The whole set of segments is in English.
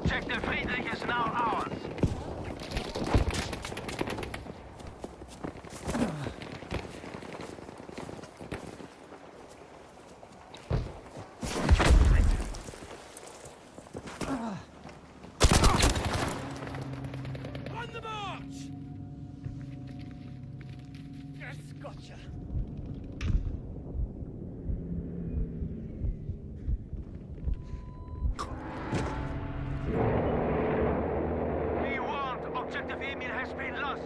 Objective Friedrich is now ours. On the march! Yes, gotcha. Be warned, Objective Emil has been lost.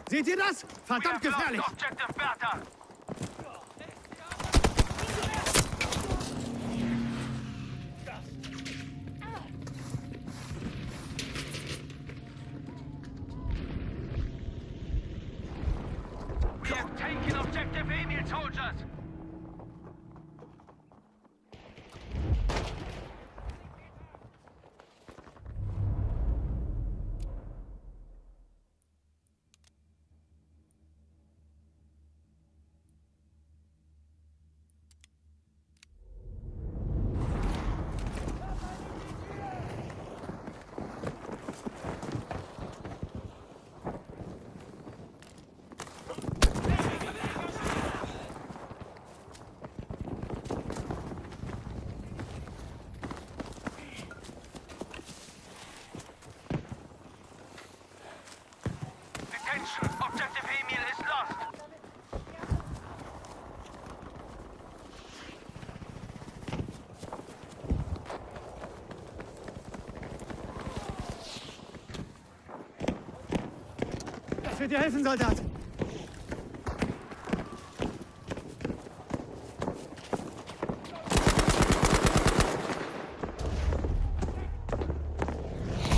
Seht ihr das? Verdammt gefährlich! Objective Bertha. We have taken Objective Emil, soldiers. Attention, Objective Emil is lost. Das wird dir helfen, Soldat!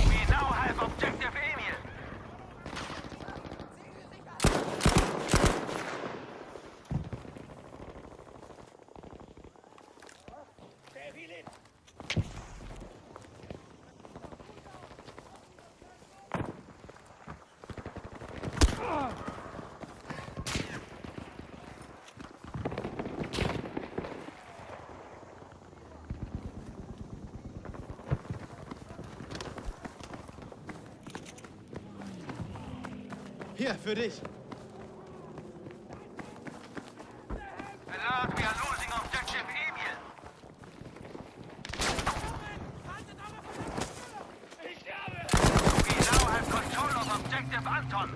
We now have Objective Emil. Hier, für dich. Alert, we are losing Objective Emil. We now have control of Objective Anton.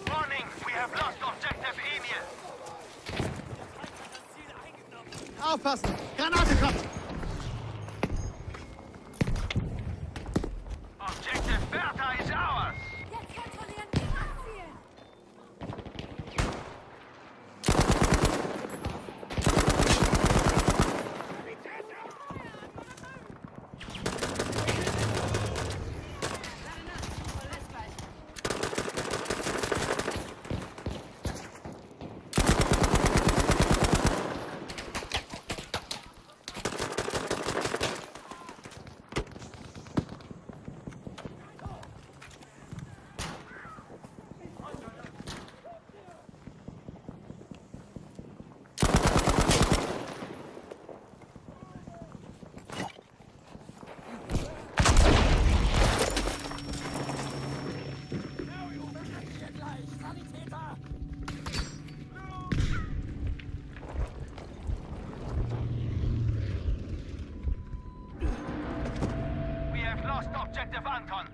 Warning, we have lost Objective Emil. Aufpassen! Granate kommt! Objective Bertha is ours. Jetzt kontrollieren wir das Ziel! lost objective Anton.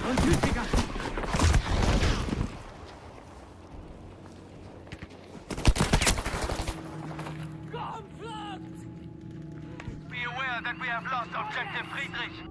Und Flüchtiger. Be aware that we have lost objective Friedrich.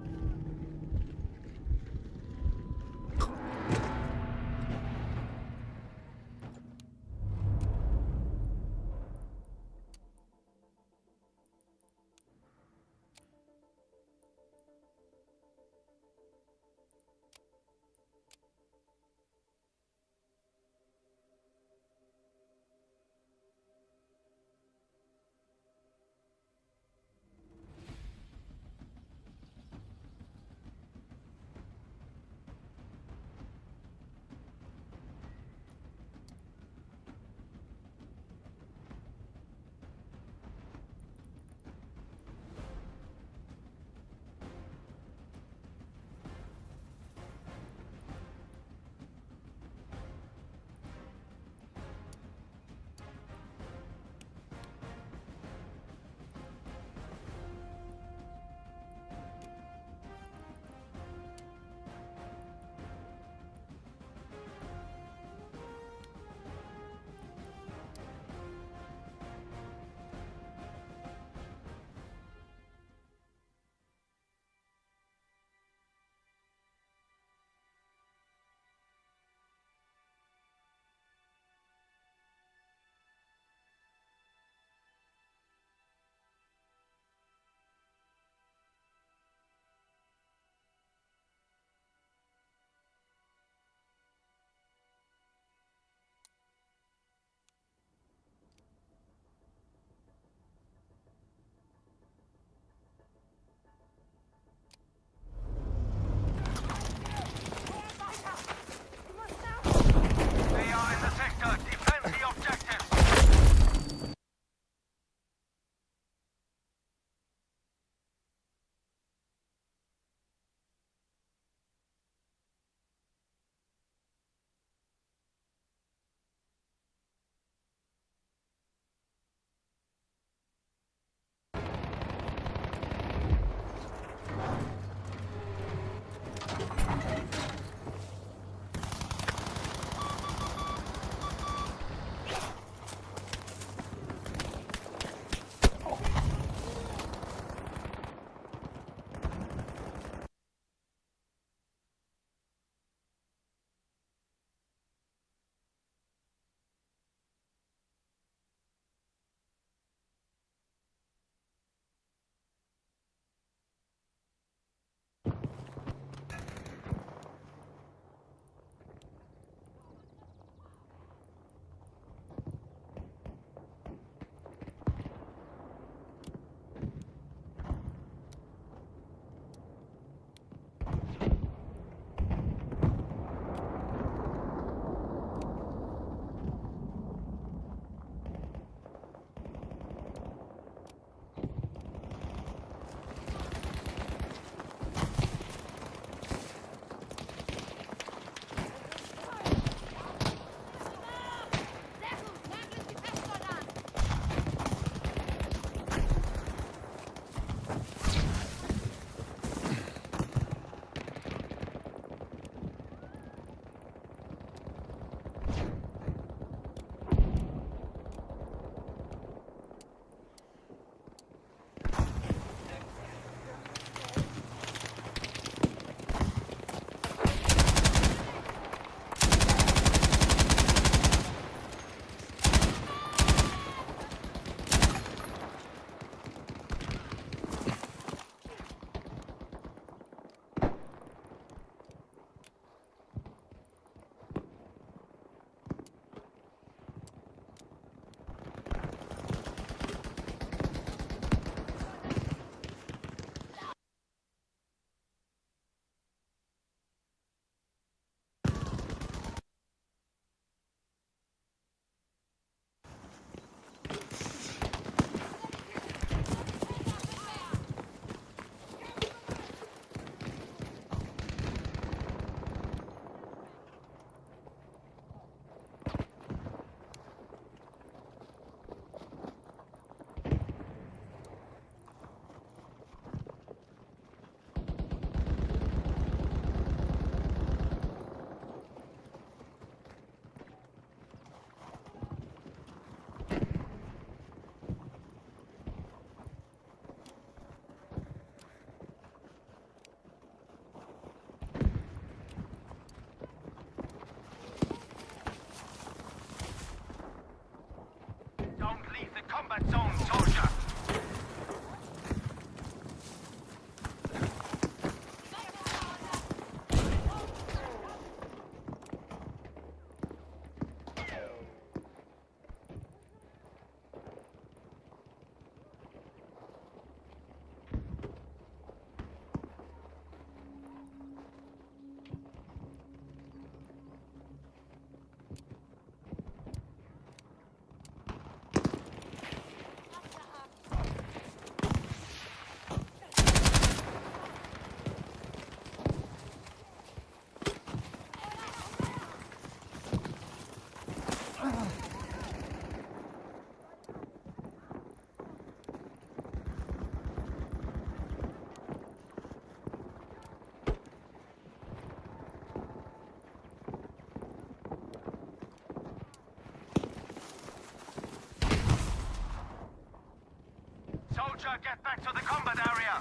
Soldier, get back to the combat area!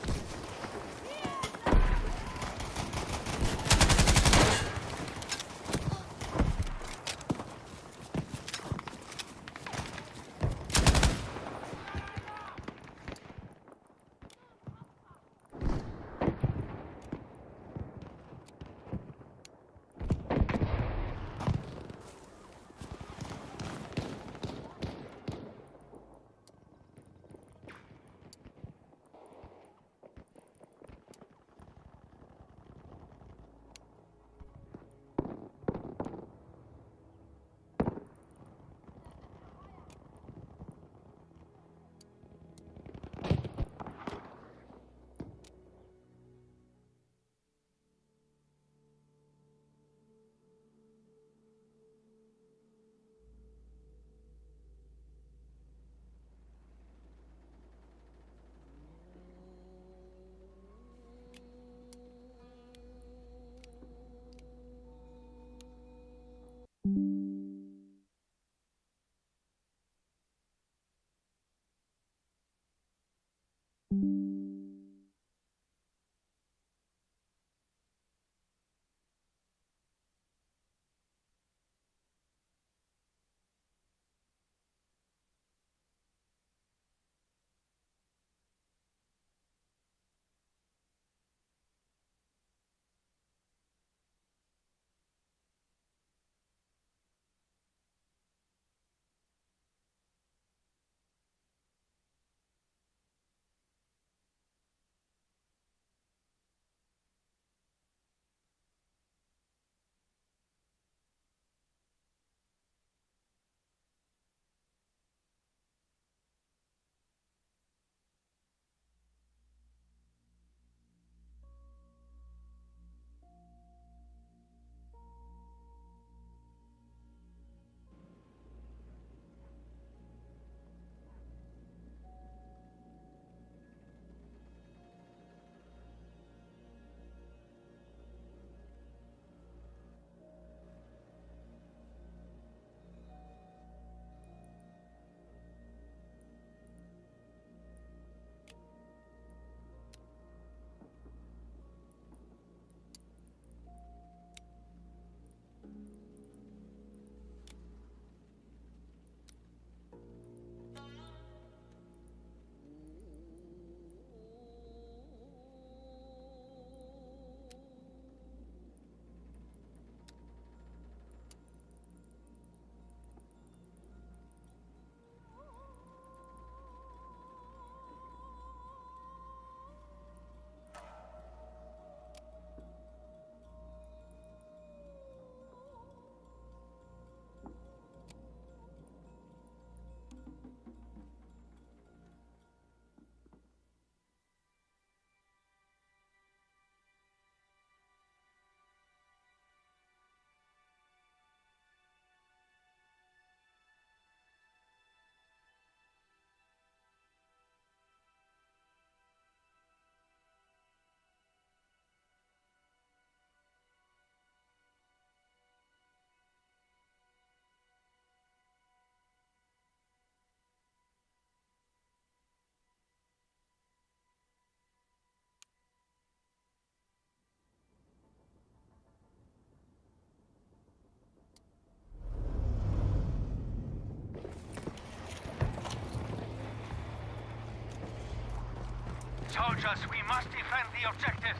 Soldiers, we must defend the objectives.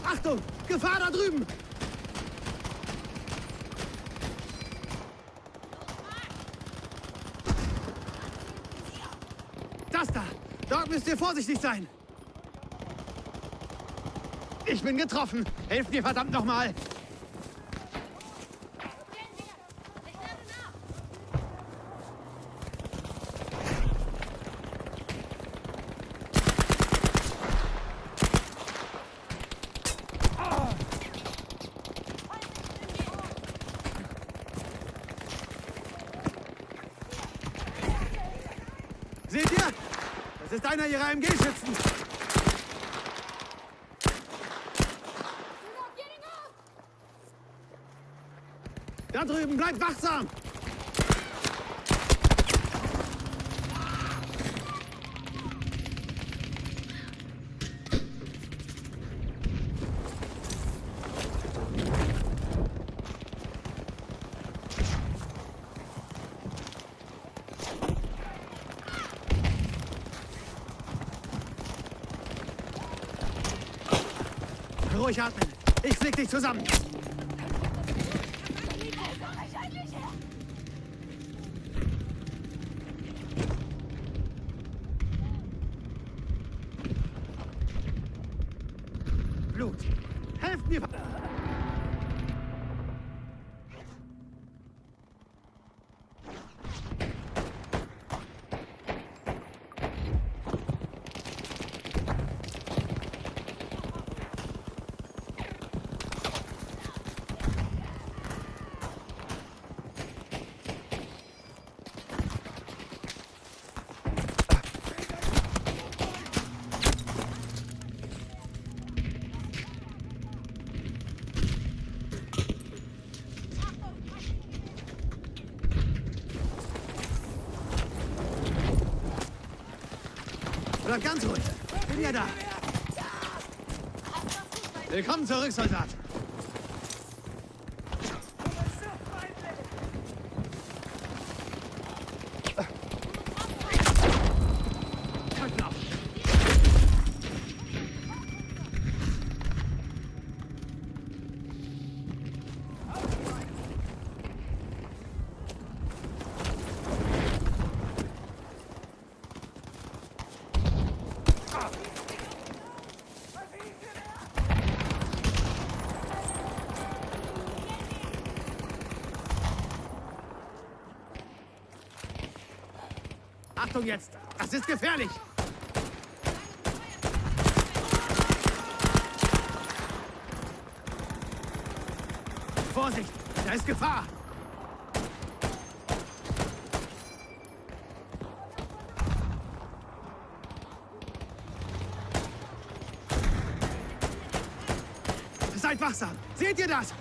Achtung! Gefahr da drüben! Das da! Dort müsst ihr vorsichtig sein! Ich bin getroffen! Helft mir verdammt nochmal! Seht ihr? Das ist einer ihrer MG-Schützen. Da drüben, bleibt wachsam! Ruhig atmen. Ich flieg dich zusammen. Blut. Helft mir. Bleib ganz ruhig. Bin ja da. Willkommen zurück, Soldat. Achtung jetzt! Das ist gefährlich! Vorsicht! Da ist Gefahr! Seid wachsam! Seht ihr das?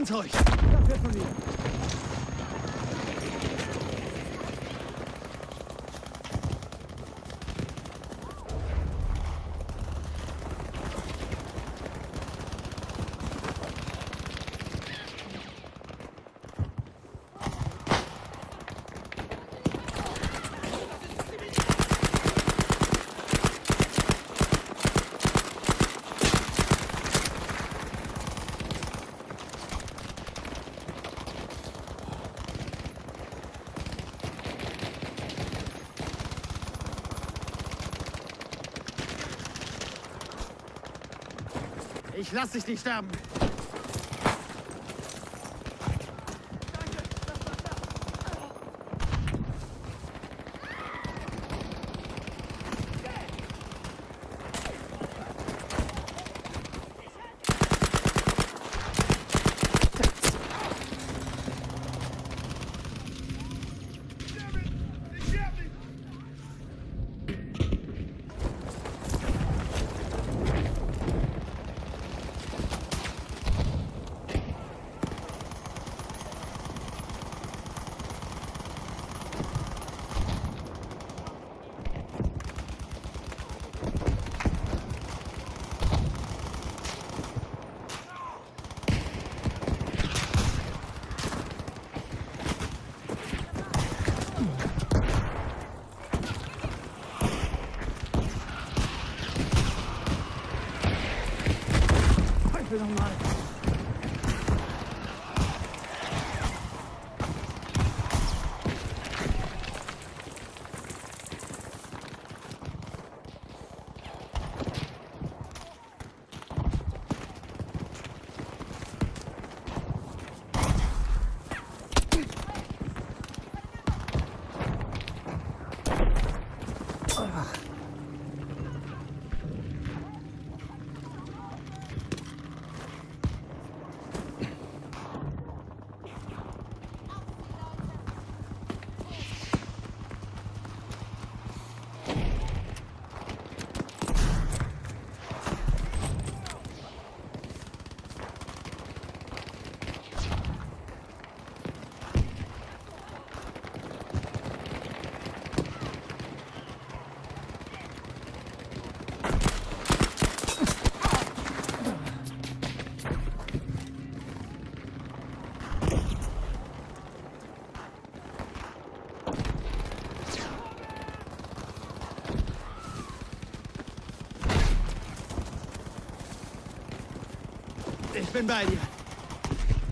Ganz ruhig. Das wird von mir. Ich lass dich nicht sterben. Nochmal. Ich bin bei dir.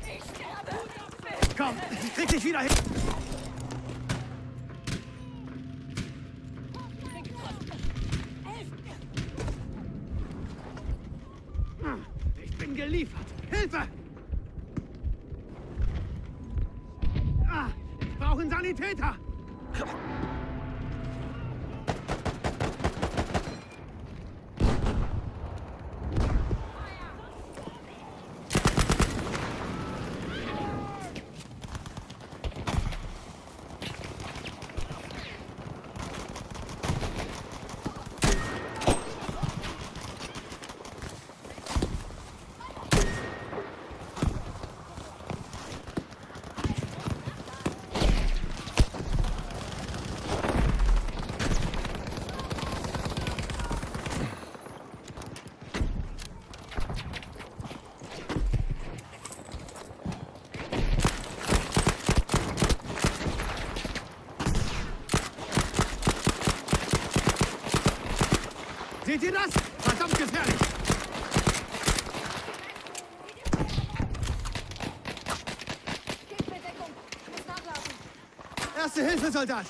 Ich sterbe. Komm, ich krieg dich wieder hin. Ich bin geliefert. Hilfe! Ich brauche einen Sanitäter. Seht ihr das? Verdammt gefährlich! Gebt mir Deckung. Ich muss nachladen. Erste Hilfe, Soldat!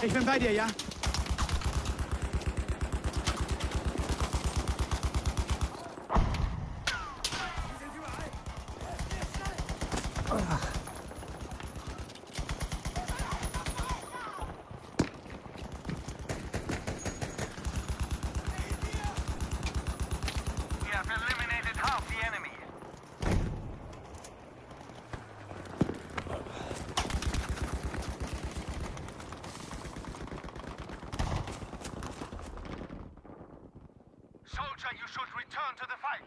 Ich bin bei dir, ja? We have eliminated half the enemy. Soldier, you should return to the fight.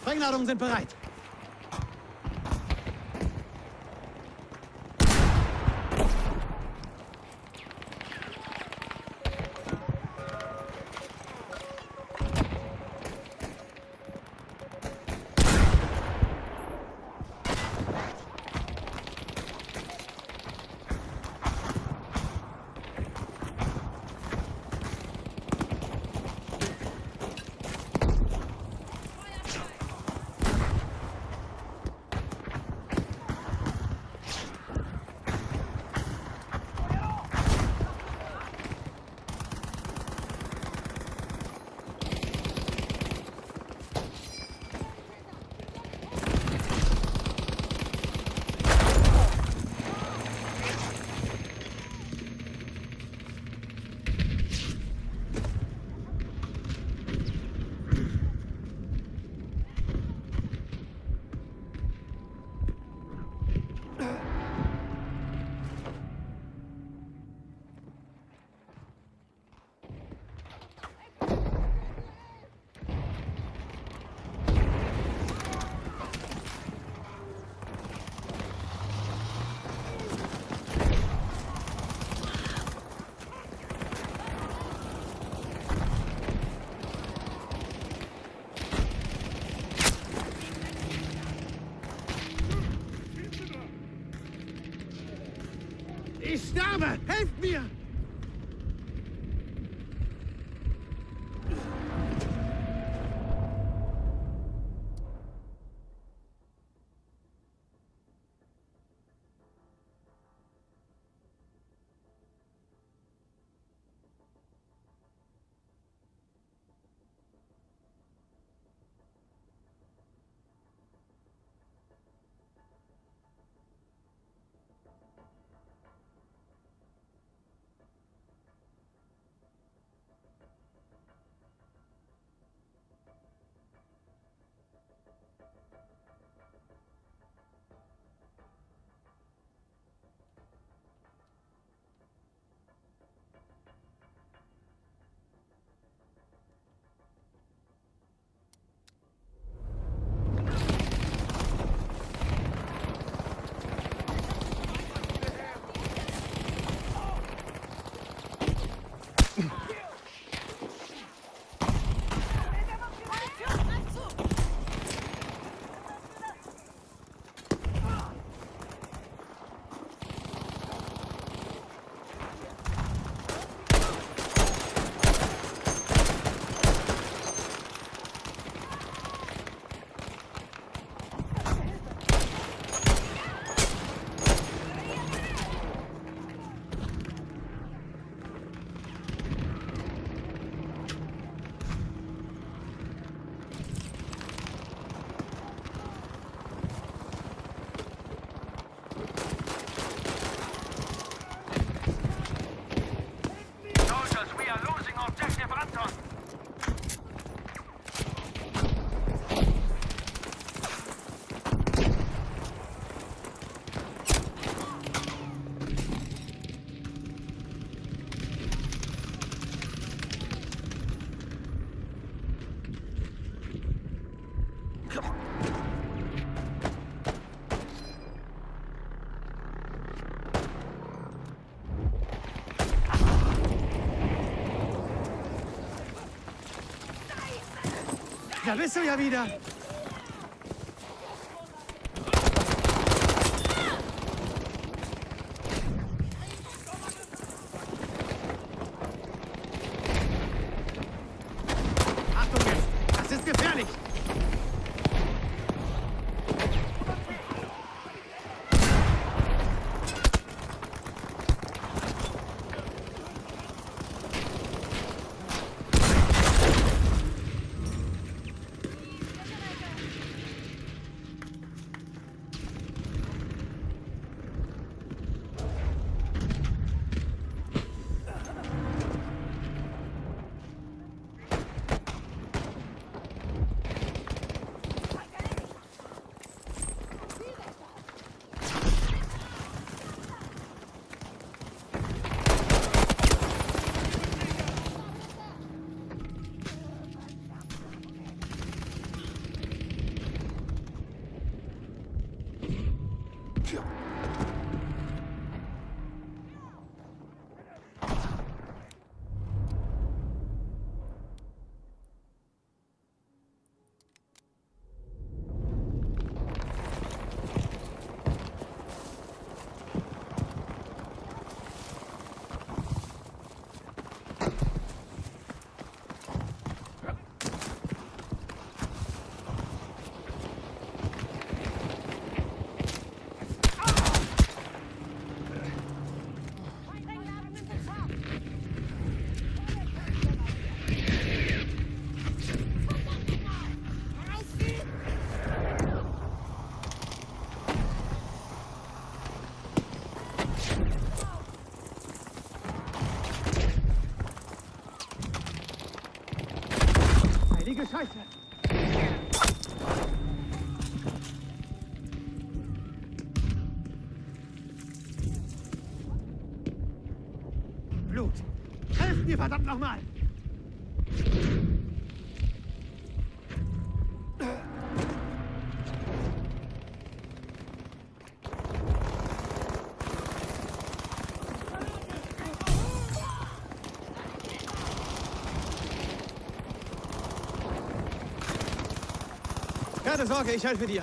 Sprengladungen sind bereit. Ich sterbe! Helft mir! Soldiers, we are losing objective Anton. Da bist du ja wieder. Achtung jetzt! Das ist gefährlich! Blut! Helft mir, verdammt nochmal! Keine Sorge, ich helfe dir.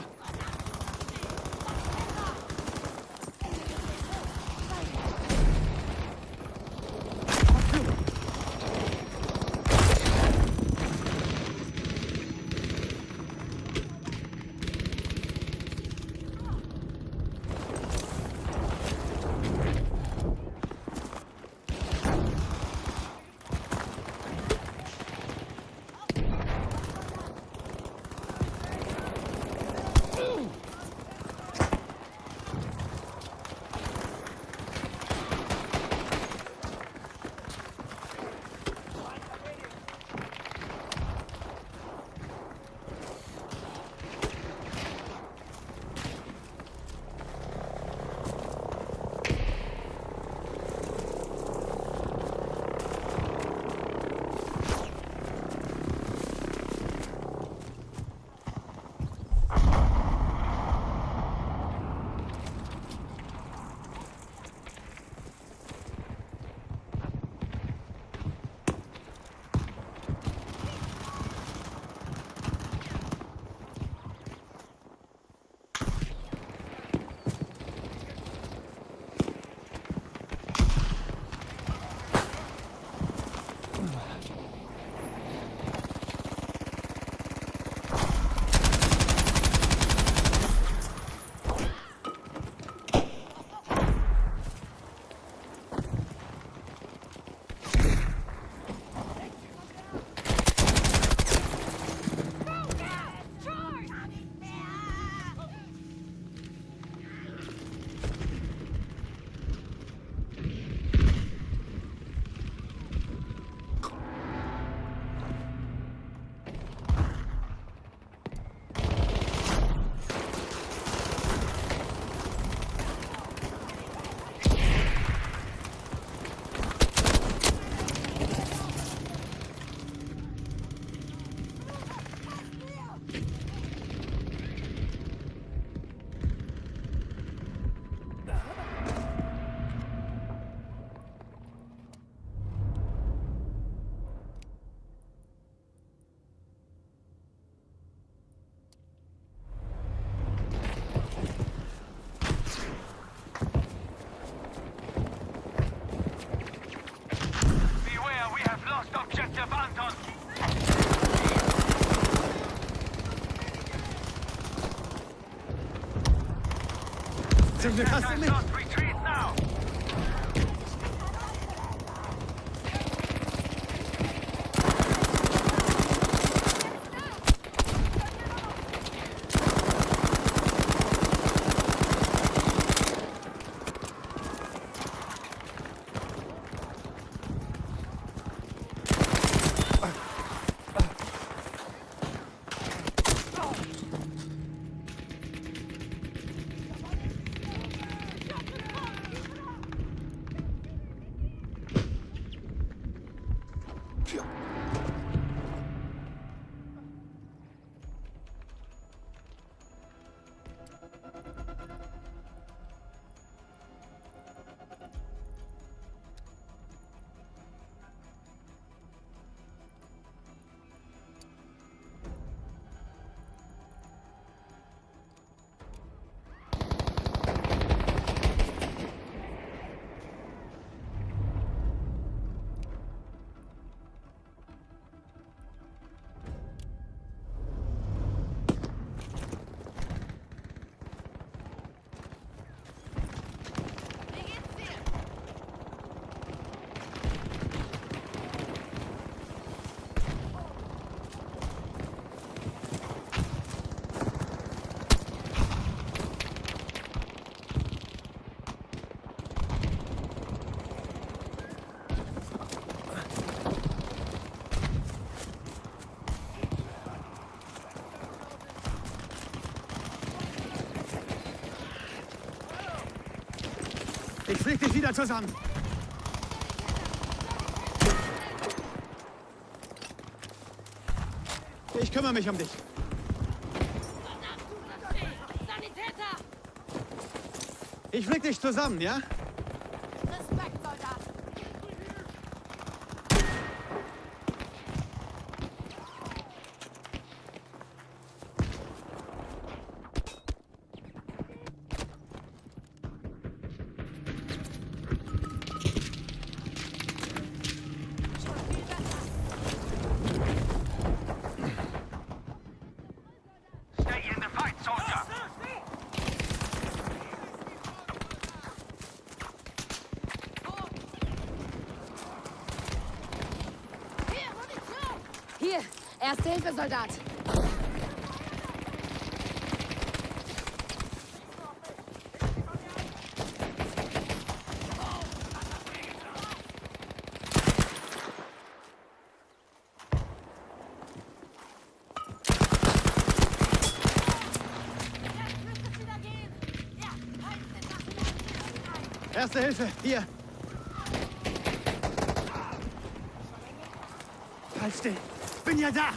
Beware, we have lost objective Anton. Zum Glück hast du mich! Not retreat now. Ich flieg dich wieder zusammen. Ich kümmere mich um dich. Sanitäter! Ich flieg dich zusammen, ja? Respekt, Soldat! Schon viel besser. Stay in the fight, soldier. Hier, Munition! Hier, Erste Hilfe, Soldat! Erste Hilfe, hier. Halt still. Bin ja da.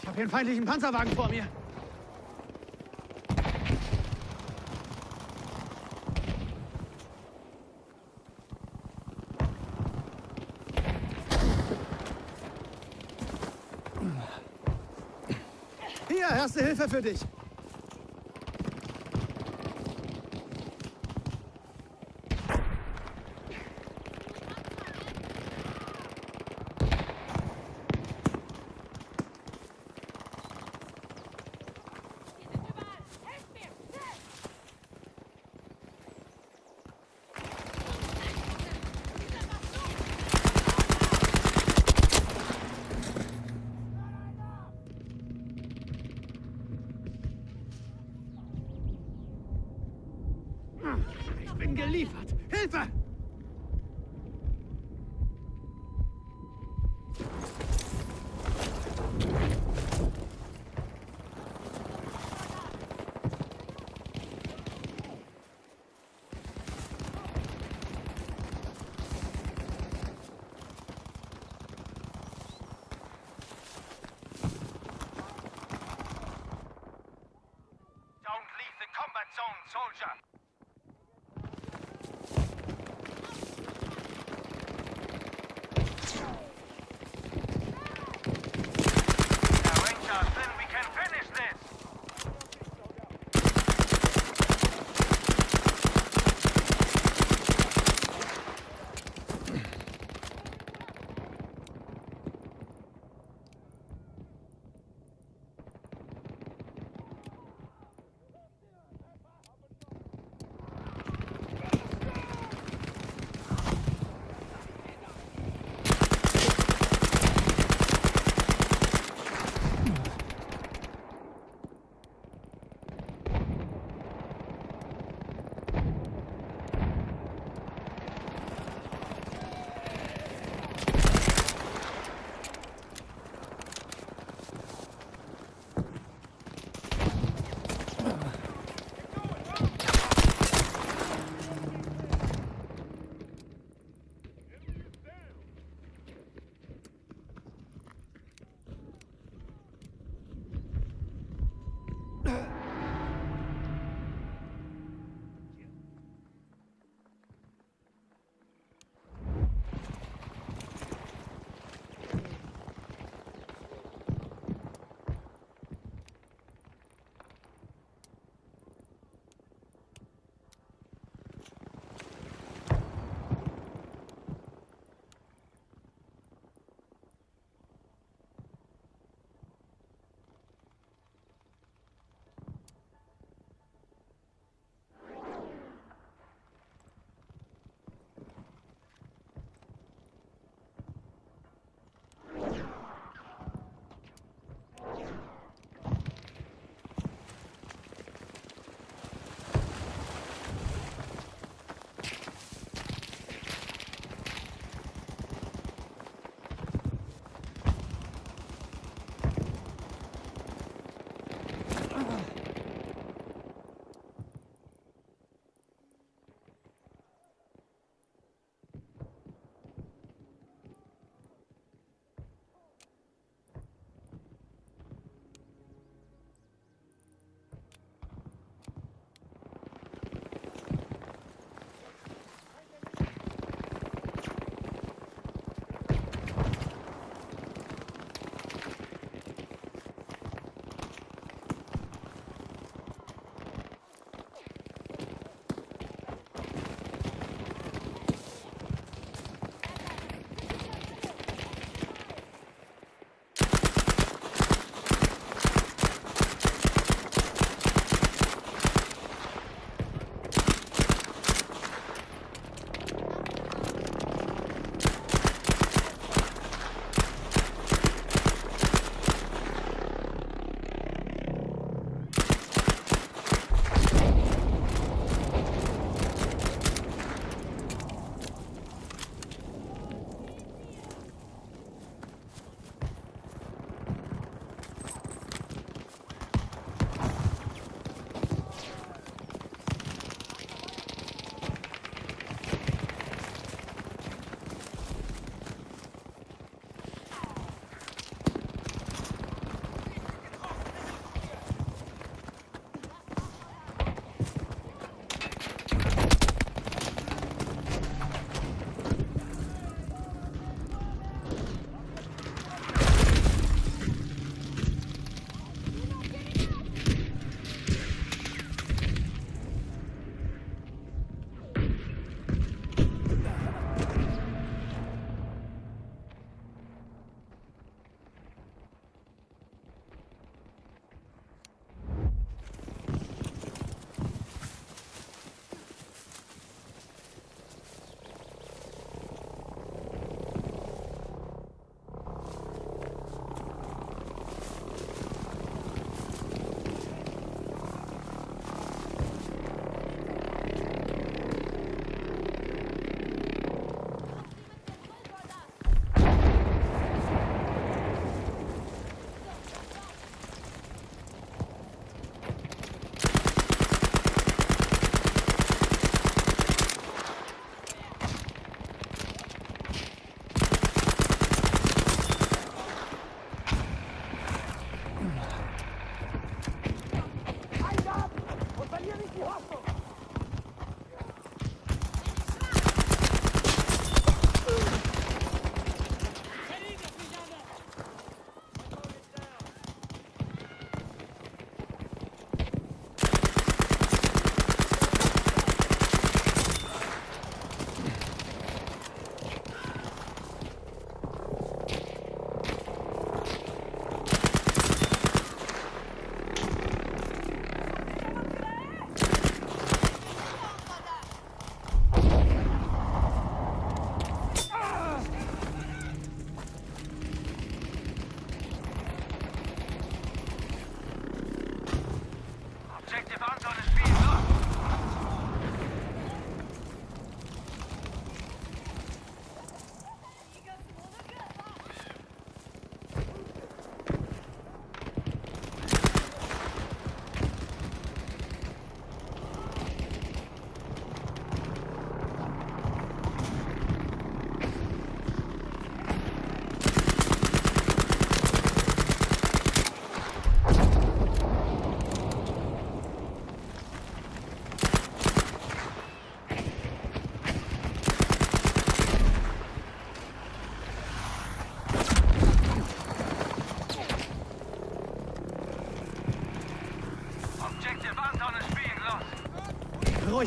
Ich habe hier einen feindlichen Panzerwagen vor mir. Hier, Erste Hilfe für dich.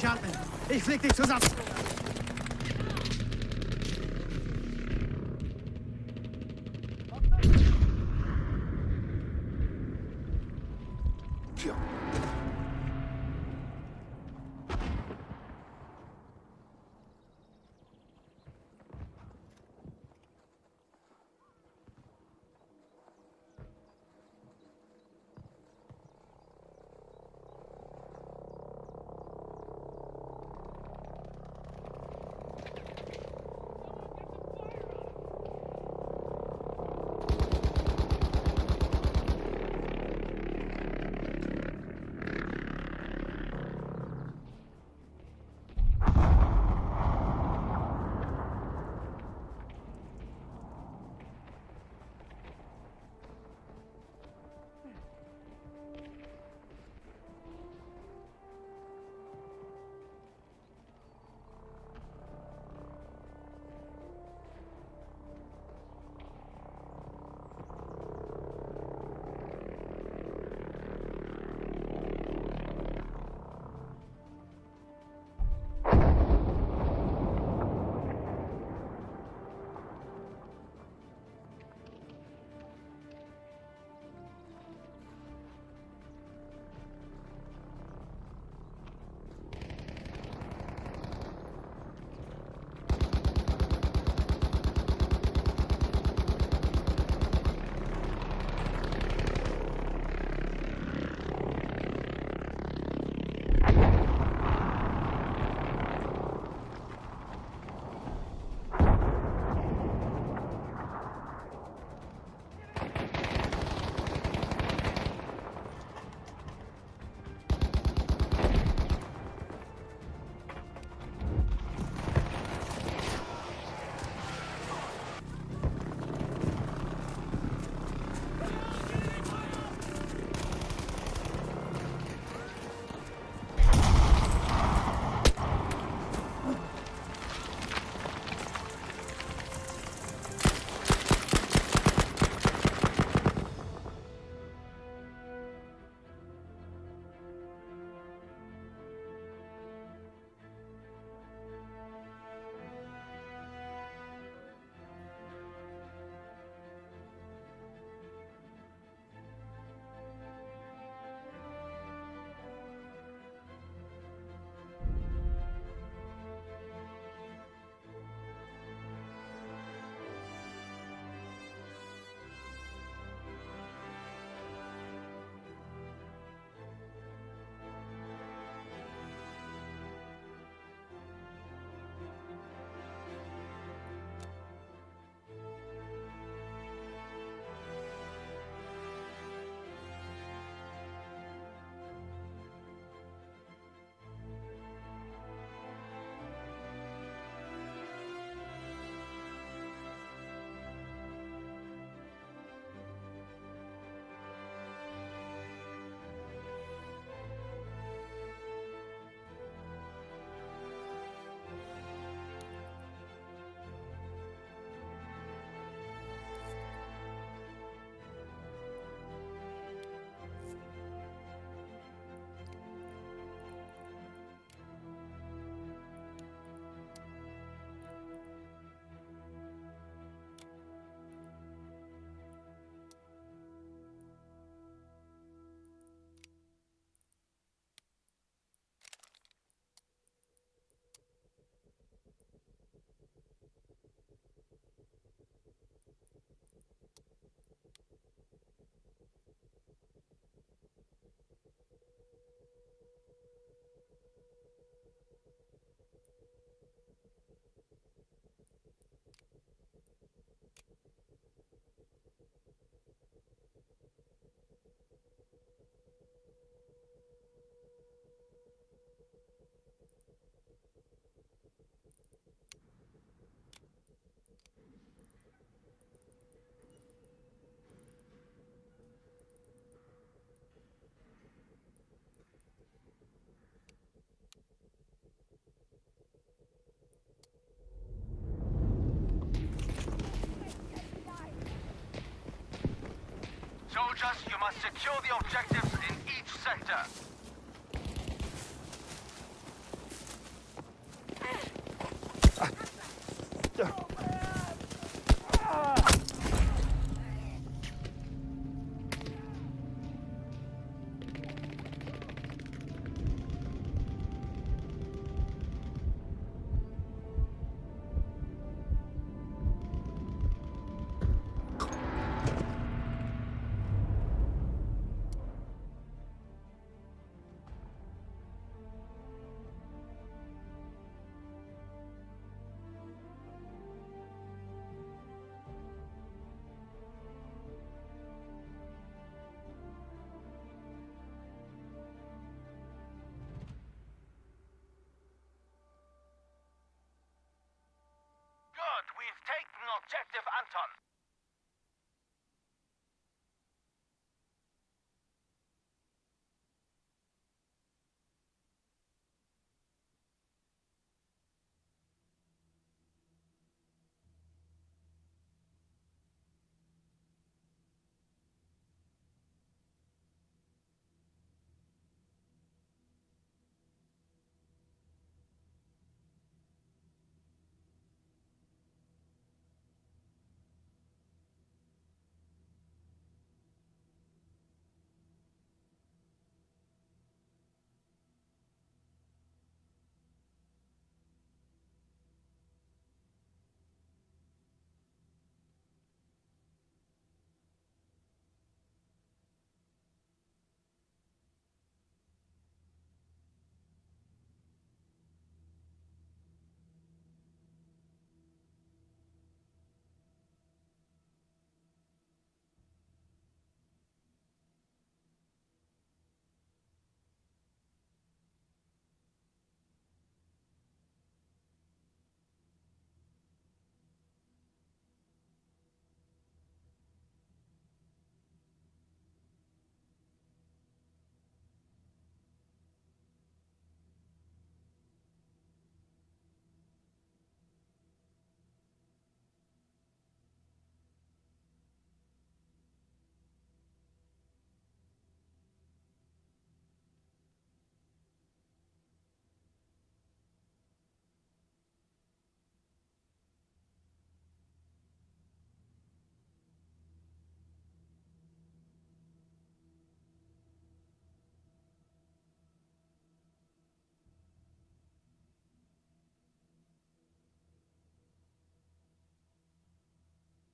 durchatmen. Ich flieg dich zusammen. Soldiers, you must secure the objectives in each sector. good. We've taken objective Anton.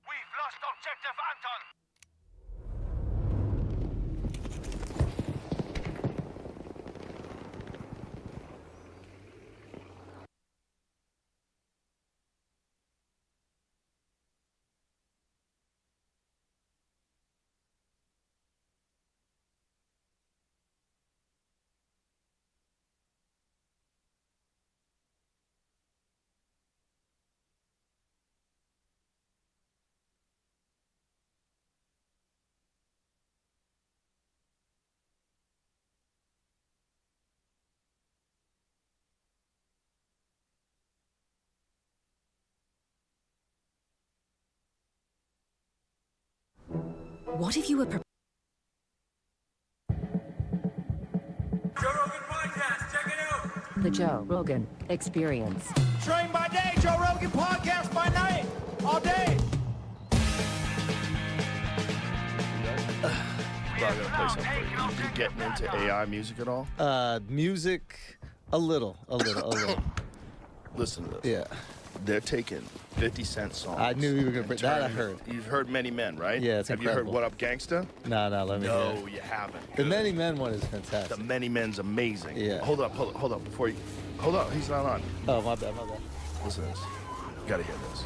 We've lost objective Anton. What if you were Joe Rogan Podcast, check it out. the Joe Rogan Experience? Train by day, Joe Rogan podcast by night, all day. Bro, I gotta play something for you. You getting into AI music at all? Music, a little. Listen to this. Yeah. They're taking 50 Cent songs. I knew you were gonna and bring that. I turning- heard. You've heard Many Men, right? Yeah, it's Have incredible. you heard What Up Gangsta? No, let me hear No, it. you haven't. The Good. Many Men one is The fantastic. Many Men's amazing. Yeah. Hold up. Before you... Hold up. He's not on. Oh, my bad. Listen to this. You gotta hear this.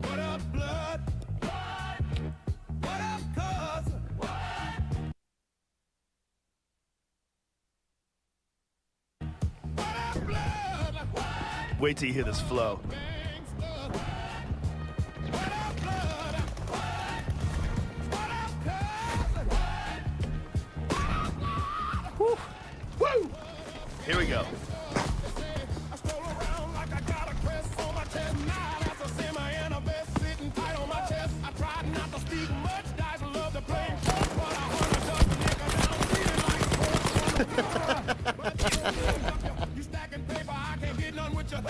What up, blood? What up, cuz? What up, blood? Wait till you hear this flow. Gangsta. What up, blood? What up, cuz? Woo! Here we go. I stroll around like I got a crest on my chest. Now that's a simmer in a vest sitting tight on my chest. I tried not to speak much. Guys love to play sports, but I want to dust a nigga down, feeling like sports. But you stacking paper, I can't get none with you. I'm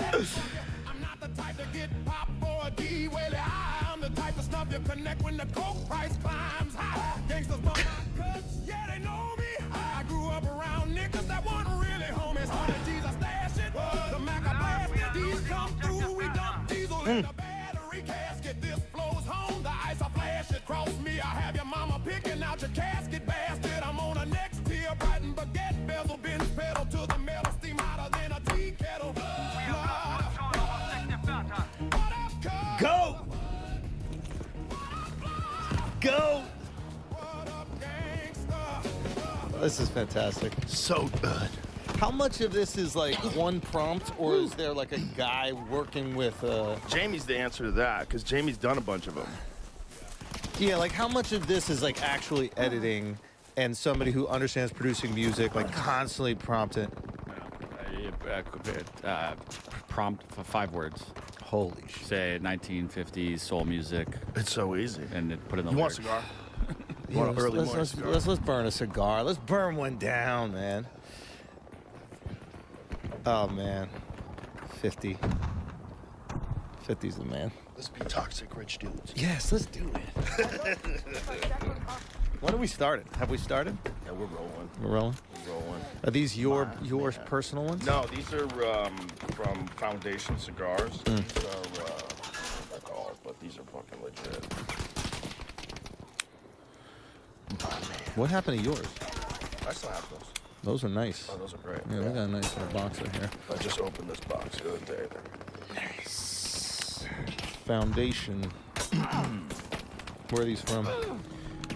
not the type to get popped for a D. Whaley, I'm the type to snub you connect when the coke price climbs high. Gangsters bump my cuts, yeah, they know me. I grew up around niggas that weren't really homies. 100 G's, I stash it. The Mac, I blast it. These come through, we dump diesel in the battery casket. This flows home, the ice, I flash it. Cross me, I have your mama picking out your casket, bastard. I'm on a next tier, Brighton baguette, bezel, Benz pedal to the metal, steam hotter than a tea kettle. What up, cuz? Go! Go! What up, gangsta? This is fantastic. So good. How much of this is like one prompt, or is there like a guy working with Jamie's the answer to that, because Jamie's done a bunch of them. Yeah, like how much of this is like actually editing and somebody who understands producing music, like constantly prompting? Prompt for 5 words. Holy shit. Say 1950s soul music, It's so easy. and then put in the You want a lyrics. cigar? You want an early morning cigar? Let's burn a cigar. Let's burn one down, man. Oh man, 50. 50's the man. Let's be toxic rich dudes. Yes, let's do it. When are we started? Have we started? Yeah, we're rolling. We're rolling. We're rolling. Are these yours personal ones? No, these are from Foundation Cigars. These are what they're called, but these are fucking legit. What happened to yours? I still have those. Those are nice. Oh, those are great. Yeah, we got a nice little box in here. I just opened this box the other day. Foundation. Where are these from?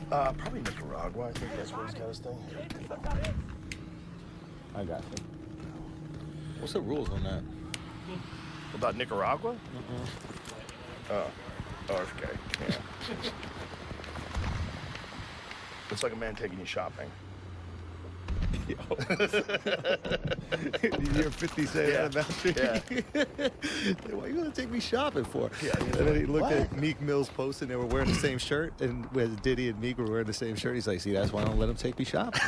Probably Nicaragua. I think that's where he's got his thing. I got you. What's the rules on that? About Nicaragua? Oh, okay. Yeah. It's like a man taking you shopping. Yo. You hear 50 say that about you? Yeah. What are you gonna take me shopping for? Yeah, And then he looked at Meek Mill's post and they were wearing the same shirt, and with Diddy and Meek were wearing the same shirt. He's like, see, that's why I don't let him take me shopping.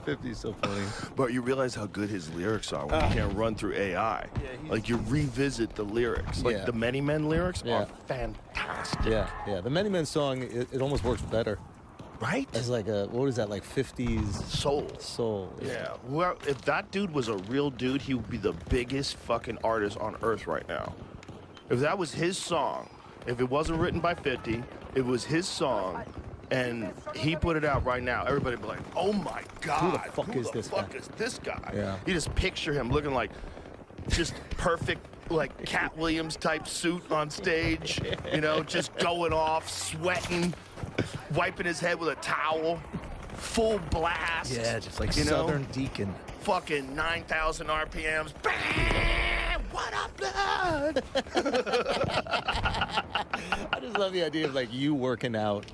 50's so funny. But you realize how good his lyrics are when you can't run through AI. Like you revisit the lyrics. Like the Many Men lyrics are fantastic. Yeah. The Many Men song, it almost works better. Right? As like a, what is that, like 50s Soul. Yeah. Yeah. Well, if that dude was a real dude, he would be the biggest fucking artist on earth right now. If that was his song, if it wasn't written by 50, it was his song, and he put it out right now, everybody would be like, oh my God. Who the fuck is this guy? Yeah. You just picture him looking like just perfect, like Cat Williams type suit on stage, you know, just going off, sweating, wiping his head with a towel, full blast. Yeah, just like you know? Southern Deacon. Fucking 9,000 RPMs. Bam! What up, blood? I just love the idea of like you working out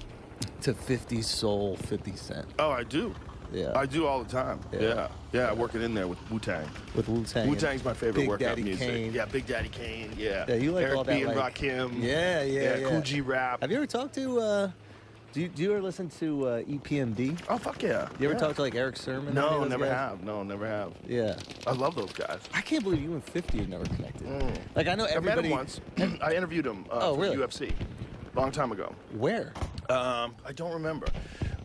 to 50 soul, 50 Cent. Oh, I do. Yeah. I do all the time. Yeah. Yeah, working in there with Wu-Tang. With Wu-Tang. Wu-Tang's my favorite Big workout Daddy music. Kane. Yeah, Big Daddy Kane. Yeah. Yeah, you like Eric all that, B. and like- Rakim. Yeah. Cool G Rap. Have you ever talked to, do you ever listen to EPMD? Oh, fuck yeah. You ever Yeah. talk to like Eric Sermon? or any No, of those never guys? have. No, never have. Yeah. I love those guys. I can't believe you and 50 have never connected. Like I know I met everybody. him once. I interviewed him Oh, for really? UFC. Long time ago. Where? I don't remember.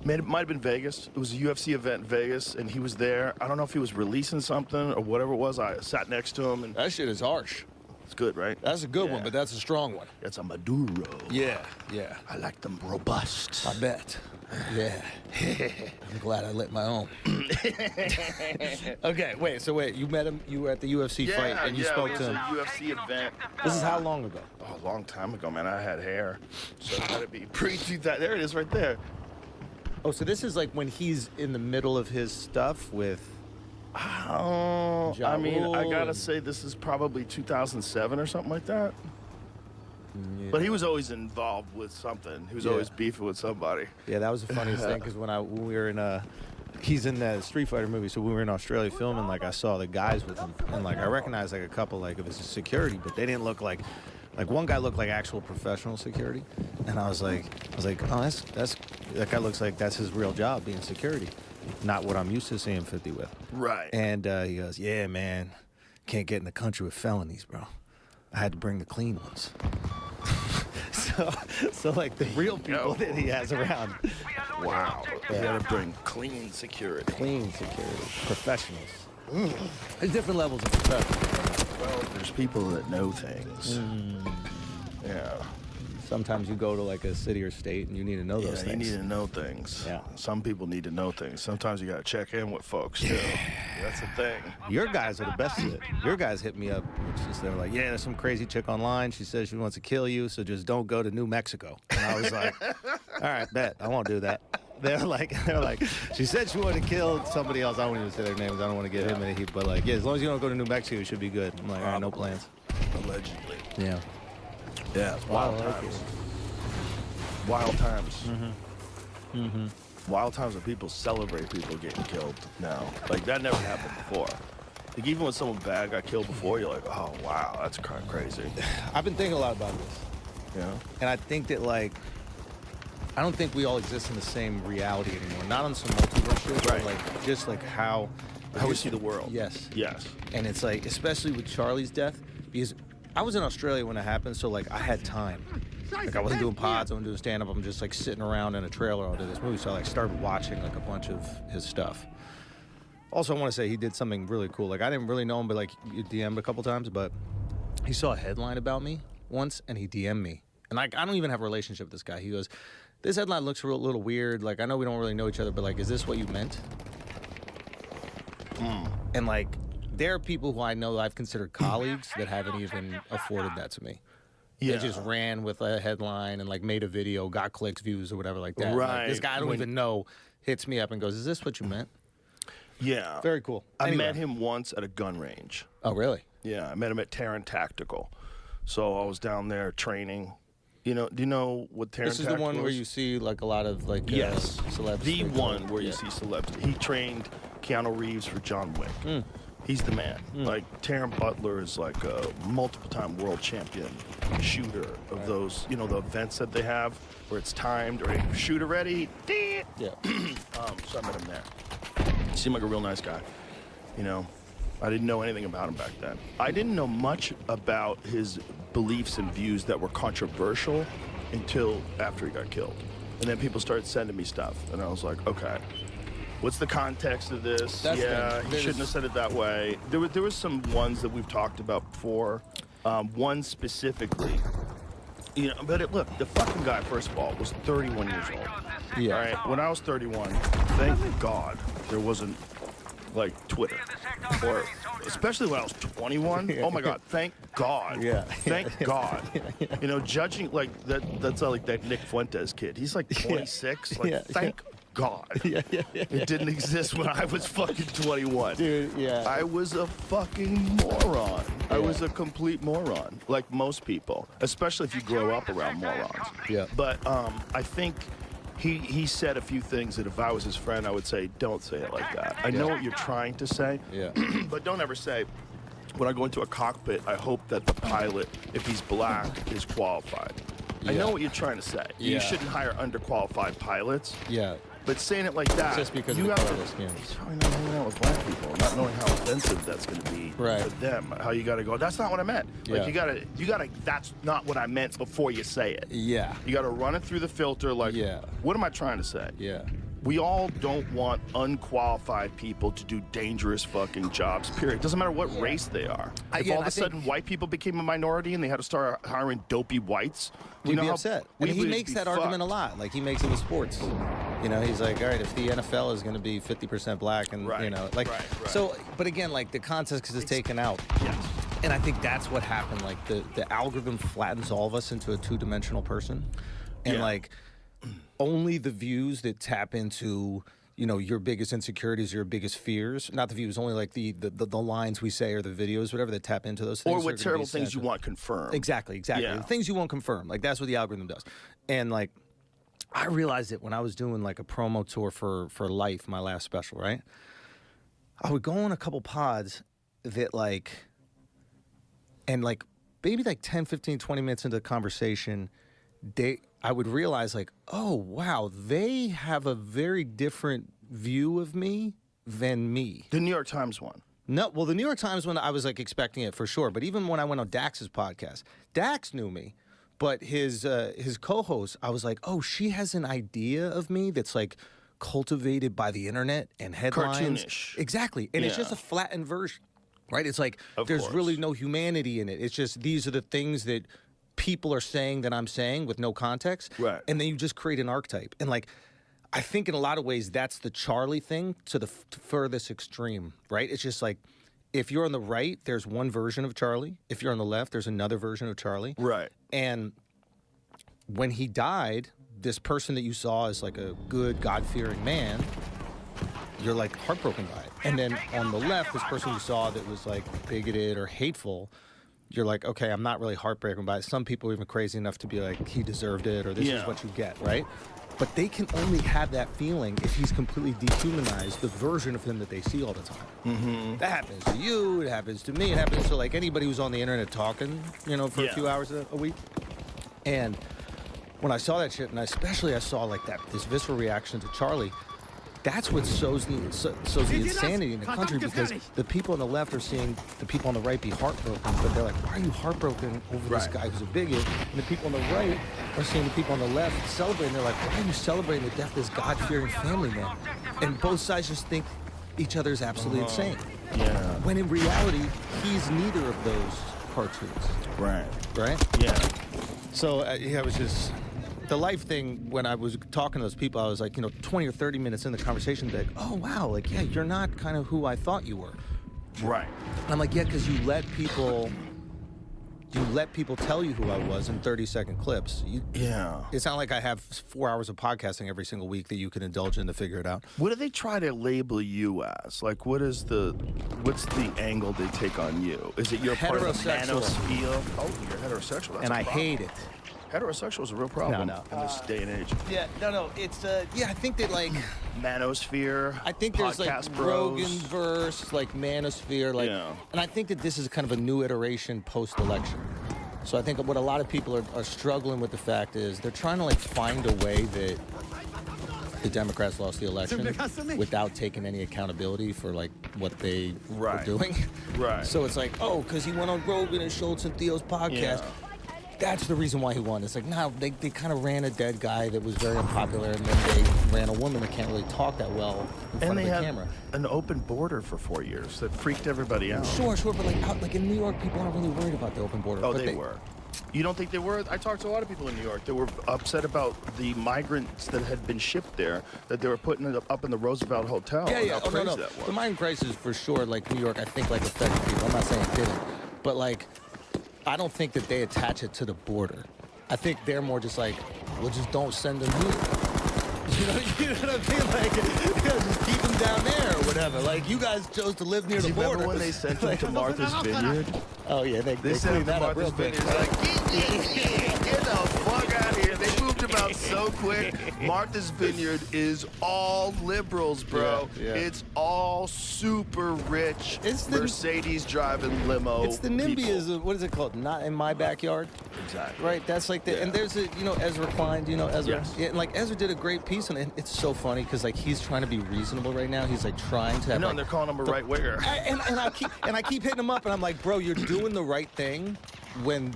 It might have been Vegas. It was a UFC event in Vegas, and he was there. I don't know if he was releasing something or whatever it was. I sat next to him, and That shit is harsh. it's good, right? That's a good Yeah. one, but that's a strong one. It's a Maduro. Yeah. I like them robust. I bet. Yeah. I'm glad I lit my own. Okay, wait. You met him. You were at the UFC fight, and you spoke it to was him. a UFC event. This is how long ago? Oh, a long time ago, man. I had hair, so it had to be pre-2000. There it is, right there. Oh, so this is like when he's in the middle of his stuff with. Oh, Ja I mean, I Rule gotta and- say this is probably 2007 or something like that. Yeah. But he was always involved with something. He was always beefing with somebody. Yeah, that was the funniest thing because when we were in he's in that Street Fighter movie, so we were in Australia filming. Like I saw the guys with him, and like I recognized like a couple like of his security, but they didn't look like one guy looked like actual professional security, and I was like, oh, that's that guy looks like that's his real job, being security, not what I'm used to seeing 50 with. Right. And he goes, yeah, man, can't get in the country with felonies, bro. I had to bring the clean ones. so like the real people that he has around. Wow. They had to bring clean security. Clean security. Professionals. There's different levels of professionals. Well, there's people that know things. Yeah. Sometimes you go to like a city or state and you need to know those Yeah, you things. need to know things. Yeah. Some people need to know things. Sometimes you gotta check in with folks too. That's the thing. Your guys are the best at it. Your guys hit me up. They were like, yeah, there's some crazy chick online. She says she wants to kill you, so just don't go to New Mexico. And I was like, all right, bet. I won't do that. they're like, she said she wanted to kill somebody else. I won't even say their names. I don't want to get him in a heap. But like, yeah, as long as you don't go to New Mexico, you should be good. I'm like, all right, no plans. Allegedly. Yeah. Yeah, it's wild times. Wild times. Wild times when people celebrate people getting killed now. Like, that never happened before. Like, even when someone bad got killed before, you're like, oh, wow, that's kind of crazy. I've been thinking a lot about this. Yeah. And I think that, like, I don't think we all exist in the same reality anymore. Not on some multiverse shit, Right. but, like, just, like, how we see the world. Yes. Yes. And it's, like, especially with Charlie's death, because I was in Australia when it happened, so, like, I had time. Like, I wasn't doing pods, I wasn't doing stand-up, I'm just, like, sitting around in a trailer all day this movie, so I, like, started watching, like, a bunch of his stuff. Also, I want to say he did something really cool. Like, I didn't really know him, but, like, you DM'd a couple times, but he saw a headline about me once, and he DM'd me. And, like, I don't even have a relationship with this guy. He goes, this headline looks a little weird. Like, I know we don't really know each other, but, like, is this what you meant? And, like, there are people who I know I've considered colleagues that haven't even afforded that to me. Yeah. They just ran with a headline and, like, made a video, got clicks, views, or whatever like that. Right. Like, this guy I don't even know hits me up and goes, is this what you meant? Yeah. Very cool. I Anyway. met him once at a gun range. Oh, really? Yeah, I met him at Terran Tactical. So I was down there training. You know, do you know what Terran This is Tactical the one where you see, like, a lot of, like, Yes. celebs. The like, one where you yeah. see celebs. He trained Keanu Reeves for John Wick. He's the man. Like, Taron Butler is like a multiple-time world champion shooter of those, you know, the events that they have where it's timed or shooter ready. Yeah. So I met him there. He seemed like a real nice guy. You know, I didn't know anything about him back then. I didn't know much about his beliefs and views that were controversial until after he got killed. And then people started sending me stuff, and I was like, okay. What's the context of this? That's yeah, the- he shouldn't have said it that way. There was some ones that we've talked about before. One specifically, you know. But look, the fucking guy, first of all, was 31 years old. Yeah. All right. When I was 31, thank God there wasn't like Twitter, or especially when I was 21. Oh my God, thank God. Yeah. Thank God. You know, judging like that. That's like that Nick Fuentes kid. He's like 26. Like, Yeah. thank God. It didn't exist when I was fucking 21. Dude, yeah. I was a fucking moron. I was a complete moron, like most people, especially if you grow up around morons. Yeah. But I think he said a few things that if I was his friend, I would say, don't say it like that. I know what you're trying to say, Yeah. but don't ever say, when I go into a cockpit, I hope that the pilot, if he's black, is qualified. I Yeah. know what you're trying to say. Yeah. You shouldn't hire underqualified pilots. Yeah. But saying it like that, Just because you of the have color to, scheme. he's probably not hanging out with black people, not knowing how offensive that's going to be Right. for them. How you got to go, that's not what I meant. Like, Yeah. you gotta, that's not what I meant before you say it. Yeah. You got to run it through the filter like, Yeah. what am I trying to say? Yeah. We all don't want unqualified people to do dangerous fucking jobs, period. Doesn't matter what race they are. If yeah, all and of I a sudden think- white people became a minority and they had to start hiring dopey whites, do you We'd know be how upset. we And he would makes be that argument a fucked. lot. Like, he makes it with sports. You know, he's like, all right, if the NFL is going to be 50% black and, you Right, know, like, right. so, but again, like, the context is taken out. Yes. And I think that's what happened. Like, the algorithm flattens all of us into a two-dimensional person. And, Yeah. like, only the views that tap into, you know, your biggest insecurities, your biggest fears, not the views, only like the lines we say or the videos, whatever, that tap into those things. Or are what gonna be terrible things you sent. want confirmed. Exactly. Yeah. The things you won't confirm. Like, that's what the algorithm does. And, like, I realized it when I was doing, like, a promo tour for Life, my last special, right? I would go on a couple pods that, like, and, like, maybe, like, 10, 15, 20 minutes into the conversation, I would realize, like, oh, wow, they have a very different view of me than me. The New York Times one. No, well, the New York Times one, I was, like, expecting it for sure. But even when I went on Dax's podcast, Dax knew me. But his co-host, I was like, oh, she has an idea of me that's, like, cultivated by the internet and headlines. Cartoonish. Exactly. And it's Yeah. just a flattened version, right? It's like, Of there's course. really no humanity in it. It's just, these are the things that people are saying that I'm saying with no context. Right. And then you just create an archetype. And, like, I think in a lot of ways that's the Charlie thing to the furthest extreme, right? It's just like, if you're on the right, there's one version of Charlie. If you're on the left, there's another version of Charlie. Right. And when he died, this person that you saw as like a good, God-fearing man, you're like heartbroken by it. And then on the left, this person you saw that was like bigoted or hateful, you're like, okay, I'm not really heartbroken by it. Some people are even crazy enough to be like, he deserved it, or this is what you get, right? But they can only have that feeling if he's completely dehumanized the version of him that they see all the time. Mm-hmm. That happens to you, it happens to me, it happens to like anybody who's on the internet talking, you know, for a few hours a week. And when I saw that shit, and especially I saw like this visceral reaction to Charlie, that's what sows the insanity in the country, because the people on the left are seeing the people on the right be heartbroken, but they're like, why are you heartbroken over this guy who's a bigot? And the people on the right are seeing the people on the left celebrating. They're like, why are you celebrating the death of this God-fearing family man? And both sides just think each other is absolutely insane. Yeah. When in reality, he's neither of those cartoons. Right. Right? Yeah. So, yeah, it was just... The life thing, when I was talking to those people, I was like, 20 or 30 minutes in the conversation, like, oh, wow, like, yeah, you're not kind of who I thought you were. Right. And I'm like, yeah, because you let people tell you who I was in 30-second clips. It's not like I have 4 hours of podcasting every single week that you can indulge in to figure it out. What do they try to label you as? Like, what's the angle they take on you? Is it you're part of the manosphere? Oh, you're heterosexual. That's I hate it. Heterosexual is a real problem in this day and age. Yeah, no, it's I think that like manosphere. I think there's like Roganverse, like manosphere, like, and I think that this is kind of a new iteration post-election. So I think what a lot of people are struggling with the fact is they're trying to like find a way that the Democrats lost the election without taking any accountability for like what they were doing. Right. So it's like, oh, because he went on Rogan and Schultz and Theo's podcast. Yeah. That's the reason why he won. It's like, no, they kind of ran a dead guy that was very unpopular, and then they ran a woman that can't really talk that well in front of the camera. An open border for 4 years that freaked everybody out. Sure, but like in New York, people aren't really worried about the open border. Oh, they were. You don't think they were? I talked to a lot of people in New York that were upset about the migrants that had been shipped there, that they were putting up in the Roosevelt Hotel. Yeah. How crazy that was. The migrant crisis, for sure, like New York, I think like affected people. I'm not saying it didn't, but like, I don't think that they attach it to the border. I think they're more just like, well, just don't send them here. You know what I mean? Like, just keep them down there or whatever. Like, you guys chose to live near the border. Remember when they sent them to Martha's Vineyard? Oh, yeah, they sent cleaned them to that up real Martha's quick. Vineyard. Like, get the fuck out of here. They moved them out so quick. Martha's Vineyard is all liberals, bro. Yeah. It's all super rich Mercedes driving limo. It's the NIMBYism. What is it called? Not in my backyard. Exactly. Right. That's like the. And there's a Ezra Klein. Ezra. Yes. Yeah, and like Ezra did a great piece on it. It's so funny because like he's trying to be reasonable right now. He's like trying to. And they're calling him a right winger. And I keep hitting him up, and I'm like, bro, you're doing the right thing when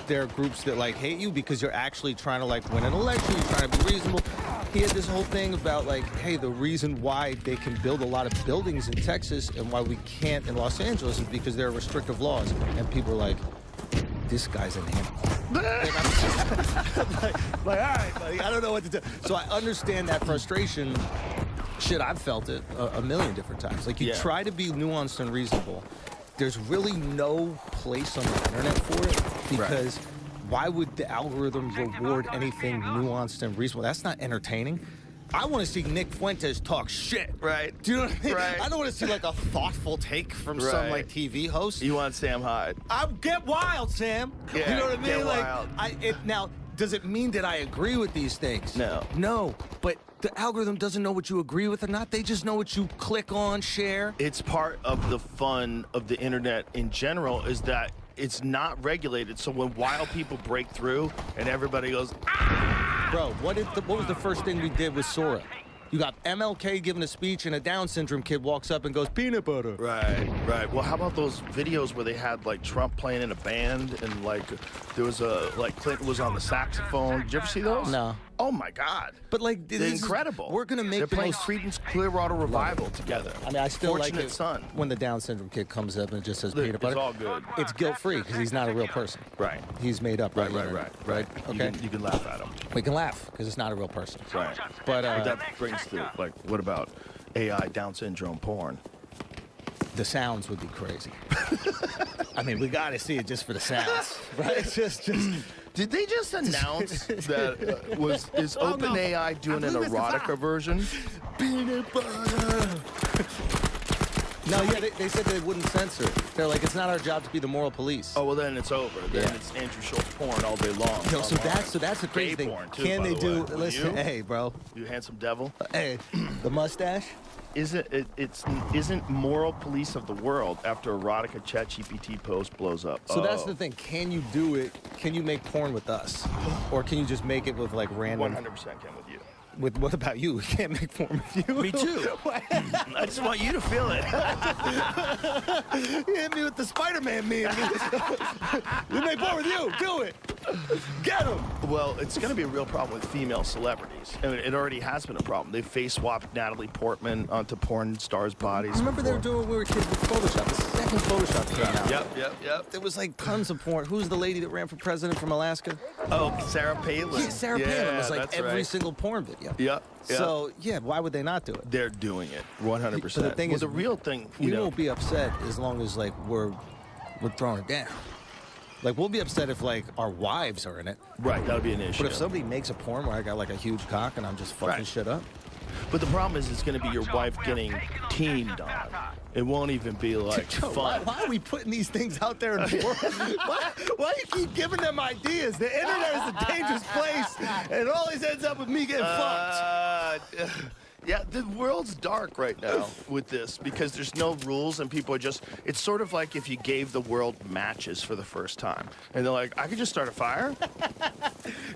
there are groups that like hate you because you're actually trying to like win an election. You're trying to be reasonable. He had this whole thing about like, hey, the reason why they can build a lot of buildings in Texas and why we can't in Los Angeles is because there are restrictive laws. And people are like, this guy's an animal. like, all right, buddy, I don't know what to do. So I understand that frustration. Shit, I've felt it a million different times. Like, you try to be nuanced and reasonable. There's really no place on the internet for it because why would the algorithm reward anything nuanced and reasonable? That's not entertaining. I want to see Nick Fuentes talk shit. Right. Do you know what I mean? Right. I don't want to see like a thoughtful take from some like TV host. You want Sam Hyde. Get wild, Sam. Yeah, you know what I mean? get wild. Now, does it mean that I agree with these things? No. No, but the algorithm doesn't know what you agree with or not. They just know what you click on, share. It's part of the fun of the internet in general is that it's not regulated. So when wild people break through and everybody goes, Bro, what was the first thing we did with Sora? You got MLK giving a speech and a Down syndrome kid walks up and goes, peanut butter. Right. Well, how about those videos where they had like Trump playing in a band and like there was Clinton was on the saxophone. Did you ever see those? No. Oh my God. But like, they're incredible. We're gonna make They're playing Creedence Clearwater Revival together. I mean, I still Fortunate like it Son. when the Down syndrome kid comes up and just says peanut butter. It's all good. It's guilt-free because he's not a real person. Right. He's made up. Right. Okay. You can laugh at him. We can laugh because it's not a real person. Right. But that brings to like, what about AI Down syndrome porn? The sounds would be crazy. I mean, we got to see it just for the sounds, right? Just Did they just announce that is Oh, no. OpenAI doing an Absolutely, Mr. erotica version? Peanut butter. No, yeah, they said they wouldn't censor it. They're like, it's not our job to be the moral police. Oh well, then it's over. Then Yeah. it's Andrew Schultz porn all day long. Yo, so online. that's the crazy Gay thing. porn, too, Can by they the do? way. Listen, You? hey, bro. You handsome devil. Hey, the mustache. Isn't moral police of the world after erotica ChatGPT post blows up? So that's the thing. Can you do it? Can you make porn with us, or can you just make it with like random? 100% came with you. With what about you? We can't make porn with you. Me too. I just want you to feel it. You hit me with the Spider-Man meme. We make porn with you. Do it. Get him. Well, it's going to be a real problem with female celebrities. I mean, it already has been a problem. They face swapped Natalie Portman onto porn stars' bodies. Remember they were doing when we were kids with Photoshop. The second Photoshop came out. Yep. There was like tons of porn. Who's the lady that ran for president from Alaska? Oh, Sarah Palin. Yeah, Sarah Palin was like that's every right. single porn video. Yep. So yeah, why would they not do it? They're doing it 100%. But the thing is, the real thing, we you know, won't be upset as long as like we're throwing it down. Like we'll be upset if like our wives are in it. right, that'll be an issue. But if somebody makes a porn where I got like a huge cock and I'm just fucking Right. shit up, But the problem is, it's going to be your wife getting teamed on. It won't even be like Joe, fun. why are we putting these things out there in the world? Why do you keep giving them ideas? The internet is a dangerous place, and it always ends up with me getting fucked. Yeah, the world's dark right now with this because there's no rules and people are just, it's sort of like if you gave the world matches for the first time. And they're like, I could just start a fire?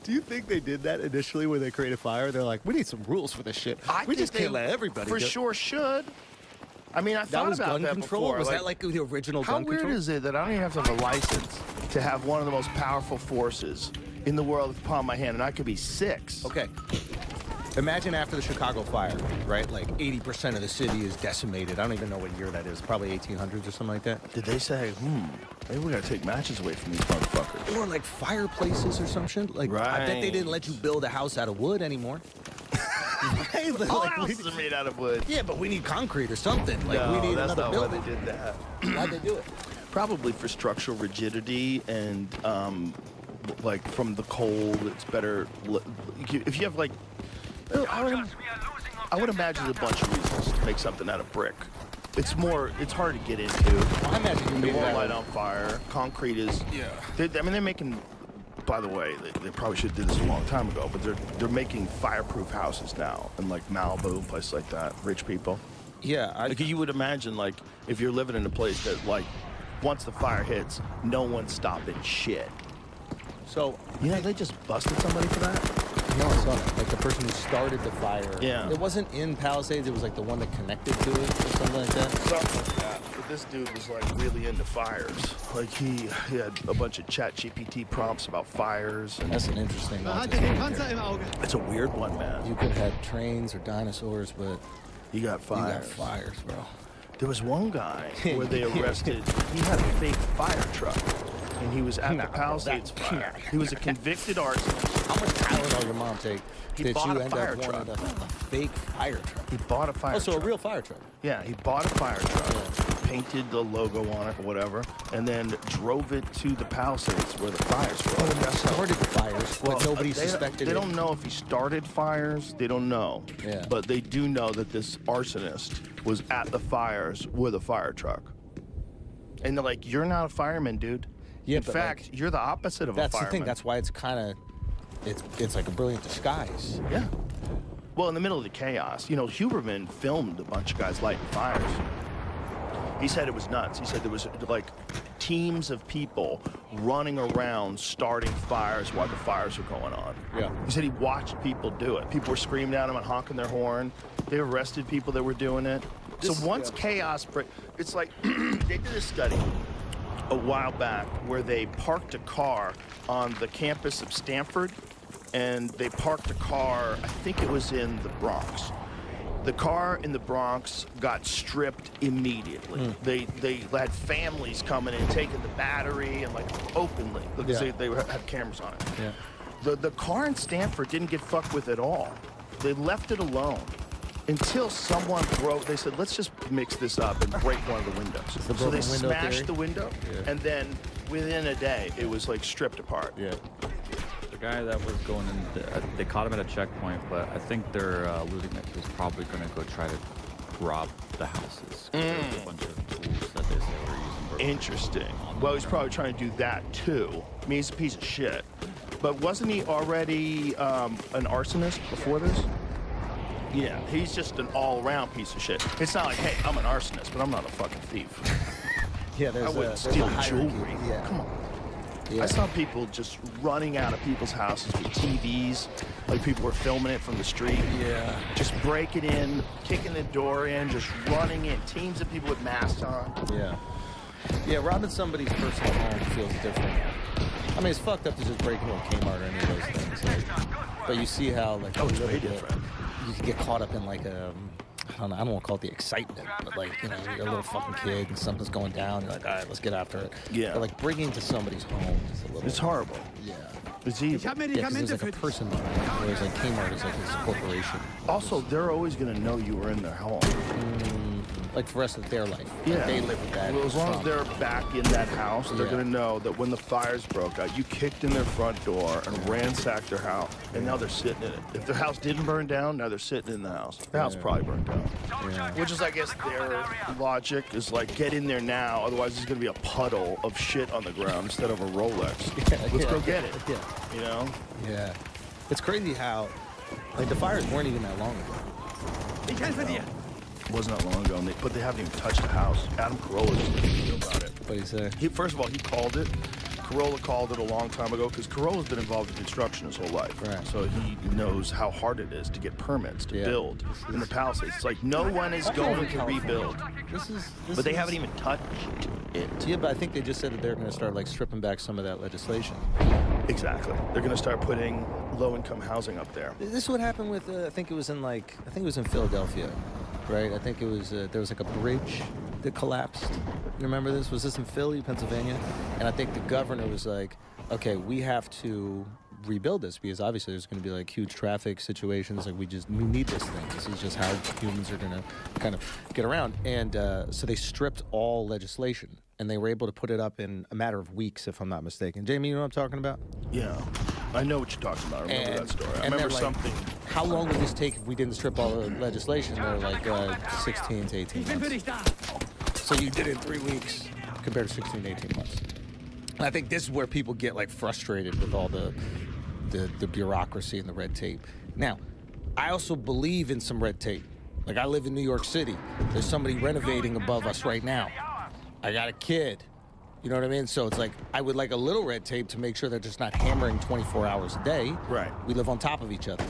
Do you think they did that initially when they created fire? They're like, we need some rules for this shit. I We think just they can't let everybody for do it. sure should. I mean, I That thought was about gun that control? before. Was that like the original how gun weird control? is it that I don't even have to have a license to have one of the most powerful forces in the world at the palm of my hand, and I could be 6? Okay. Imagine after the Chicago fire, right? Like 80% of the city is decimated. I don't even know what year that is. Probably 1800s or something like that. Did they say, maybe we gotta take matches away from these motherfuckers? Or like fireplaces or some shit. Like I bet they didn't let you build a house out of wood anymore. Right? All Like, houses are made out of wood. yeah, but we need concrete or something. Like we need that's another not building. why they did that. Why'd they do it? Probably for structural rigidity and like from the cold, it's better. If you have like, I would imagine a bunch of reasons to make something out of brick. It's hard to get into. I imagine you It made won't that light on fire. Concrete is. Yeah. They're making. By the way, they probably should have did this a long time ago, but they're making fireproof houses now in like Malibu, places like that. Rich people. Yeah, Like you would imagine, like if you're living in a place that, like, once the fire hits, no one's stopping shit. so You know, they just busted somebody for that. no, I saw that. Like the person who started the fire. Yeah. It wasn't in Palisades. It was like the one that connected to it or something like that. Something like that. But this dude was like really into fires. Like he had a bunch of ChatGPT prompts about fires, and That's an interesting one. Behalte den Panzer im Auge. it's a weird one, man. You could have had trains or dinosaurs, but You got you fires. got fires, bro. There was one guy where they arrested. He had a fake fire truck, and he was at the Palisades fire. He was a convicted arsonist. How much Tylenol your mom take He that bought you a end fire up wanting truck. a fake fire truck? He bought a fire Oh, so truck. a real fire truck. Yeah, he bought a fire truck, painted the logo on it or whatever, and then drove it to the Palisades where the fires were. Oh, and started the fires, but nobody suspected They it. don't know if he started fires. They don't know. Yeah. But they do know that this arsonist was at the fires with a fire truck. And they're like, you're not a fireman, dude. Yeah, In but, fact, you're the opposite of a That's fireman. the thing. That's why it's kind of, it's like a brilliant disguise. Yeah. Well, in the middle of the chaos, you know, Huberman filmed a bunch of guys lighting fires. He said it was nuts. He said there was like teams of people running around starting fires while the fires were going on. Yeah. He said he watched people do it. People were screaming at him and honking their horn. They arrested people that were doing it. So once chaos breaks, it's like they did a study a while back where they parked a car on the campus of Stanford, and they parked a car, I think it was in the Bronx. The car in the Bronx got stripped immediately. They had families coming and taking the battery and like openly because Yeah. they had cameras on it. Yeah. The car in Stanford didn't get fucked with at all. They left it alone until someone broke. They said, let's just mix this up and break one of the windows. the So they broken window smashed theory? the window, Yeah. and then within a day, it was like stripped apart. Yeah. guy that was going in, they caught him at a checkpoint, but I think they're alluding that he was probably going to go try to rob the houses. There was a bunch of tools that they said were using. Interesting. Well, he's probably trying to do that too. I mean, he's a piece of shit. But wasn't he already an arsonist before this? Yeah, he's just an all-around piece of shit. It's not like, hey, I'm an arsonist, but I'm not a fucking thief. Yeah, I wouldn't steal jewelry. Yeah. Come on. Yeah. I saw people just running out of people's houses with TVs, like people were filming it from the street. Yeah. Just breaking in, kicking the door in, just running in. Teams of people with masks on. Yeah. Yeah, robbing somebody's personal home feels different. I mean, it's fucked up to just break into a Kmart or any of those things. Like, but you see how, like, Oh, it's way different. You can get caught up in, like, I don't want to call it the excitement, but, like, you know, you're a little fucking kid and something's going down. You're like, all right, let's get after it. Yeah. But, like, breaking into somebody's home is a little... It's horrible. Yeah. It's Ich evil. habe Yeah, 'cause Medikamente there's, like, für a person behind it, whereas, like, Kmart is, like, this corporation. Also, they're always going to know you were in their home. Like, for the rest of their life. Yeah. Like, they live with that. Well, as long as trauma. they're back in that house, they're Yeah. going to know that when the fires broke out, you kicked in their front door and ransacked their house, and now they're sitting in it. If their house didn't burn down, now they're sitting in the house. The house probably burned down. Yeah. Which is, I guess, their logic is like, get in there now, otherwise there's going to be a puddle of shit on the ground instead of a Rolex. Let's go get it. Yeah. You know? Yeah. It's crazy how, like, the fires weren't even that long ago. Ich helfe dir. It wasn't that long ago, but they haven't even touched the house. Adam Carolla just did a video about it. What he say? First of all, he called it. Carolla called it a long time ago because Carolla's been involved in construction his whole life. Right. So he knows how hard it is to get permits to Yeah. build in the Palisades. It's like no one is going to rebuild, This but they is- haven't even touched it. Yeah, but I think they just said that they're going to start, like, stripping back some of that legislation. Exactly. They're going to start putting low-income housing up there. This is what happened with, I think it was in Philadelphia, right? I think it was, there was like a bridge that collapsed. You remember this? Was this in Philly, Pennsylvania? And I think the governor was like, okay, we have to rebuild this because obviously there's going to be like huge traffic situations. Like we need this thing. This is just how humans are going to kind of get around. And so they stripped all legislation and they were able to put it up in a matter of weeks, if I'm not mistaken. Jamie, you know what I'm talking about? Yeah. I know what you're talking about. I remember that story. I and remember they're like, something. How long would this take if we didn't strip all the legislation? They're like 16 to 18 Ich bin für months. dich da. So you did it in 3 weeks compared to 16 to 18 months. And I think this is where people get like frustrated with all the bureaucracy and the red tape. Now, I also believe in some red tape. Like I live in New York City. There's somebody renovating above us right now. I got a kid. You know what I mean? So it's like, I would like a little red tape to make sure they're just not hammering 24 hours a day. Right. We live on top of each other.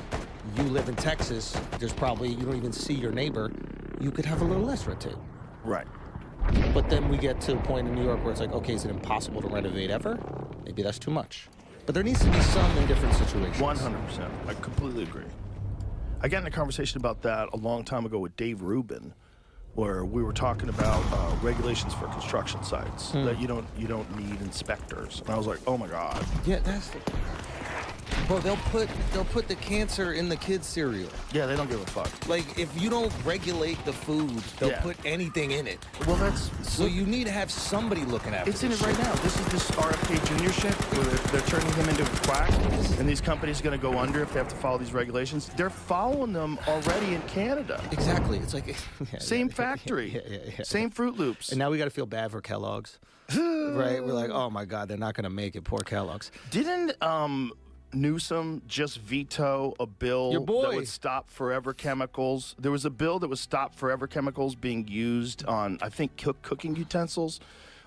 You live in Texas, there's probably, you don't even see your neighbor. You could have a little less red tape. Right. But then we get to a point in New York where it's like, okay, is it impossible to renovate ever? Maybe that's too much. But there needs to be some in different situations. 100%. I completely agree. I got in a conversation about that a long time ago with Dave Rubin, where we were talking about regulations for construction sites that you don't need inspectors, and I was like, oh my god. Yeah, that's. Bro, they'll put the cancer in the kids' cereal. Yeah, they don't give a fuck. Like, if you don't regulate the food, they'll Yeah. put anything in it. Well, that's So you need to have somebody looking after it's in this it right shit. now. This is this RFK Jr. shit where they're turning him into a quack, and these companies are going to go under if they have to follow these regulations. They're following them already in Canada. Exactly. It's like yeah, Same yeah, factory, yeah. same Fruit Loops. And now we got to feel bad for Kellogg's, right? We're like, oh my God, they're not going to make it. Poor Kellogg's. Didn't Newsom just veto a bill Your boy. that would stop forever chemicals? There was a bill that would stop forever chemicals being used on, I think, cooking utensils.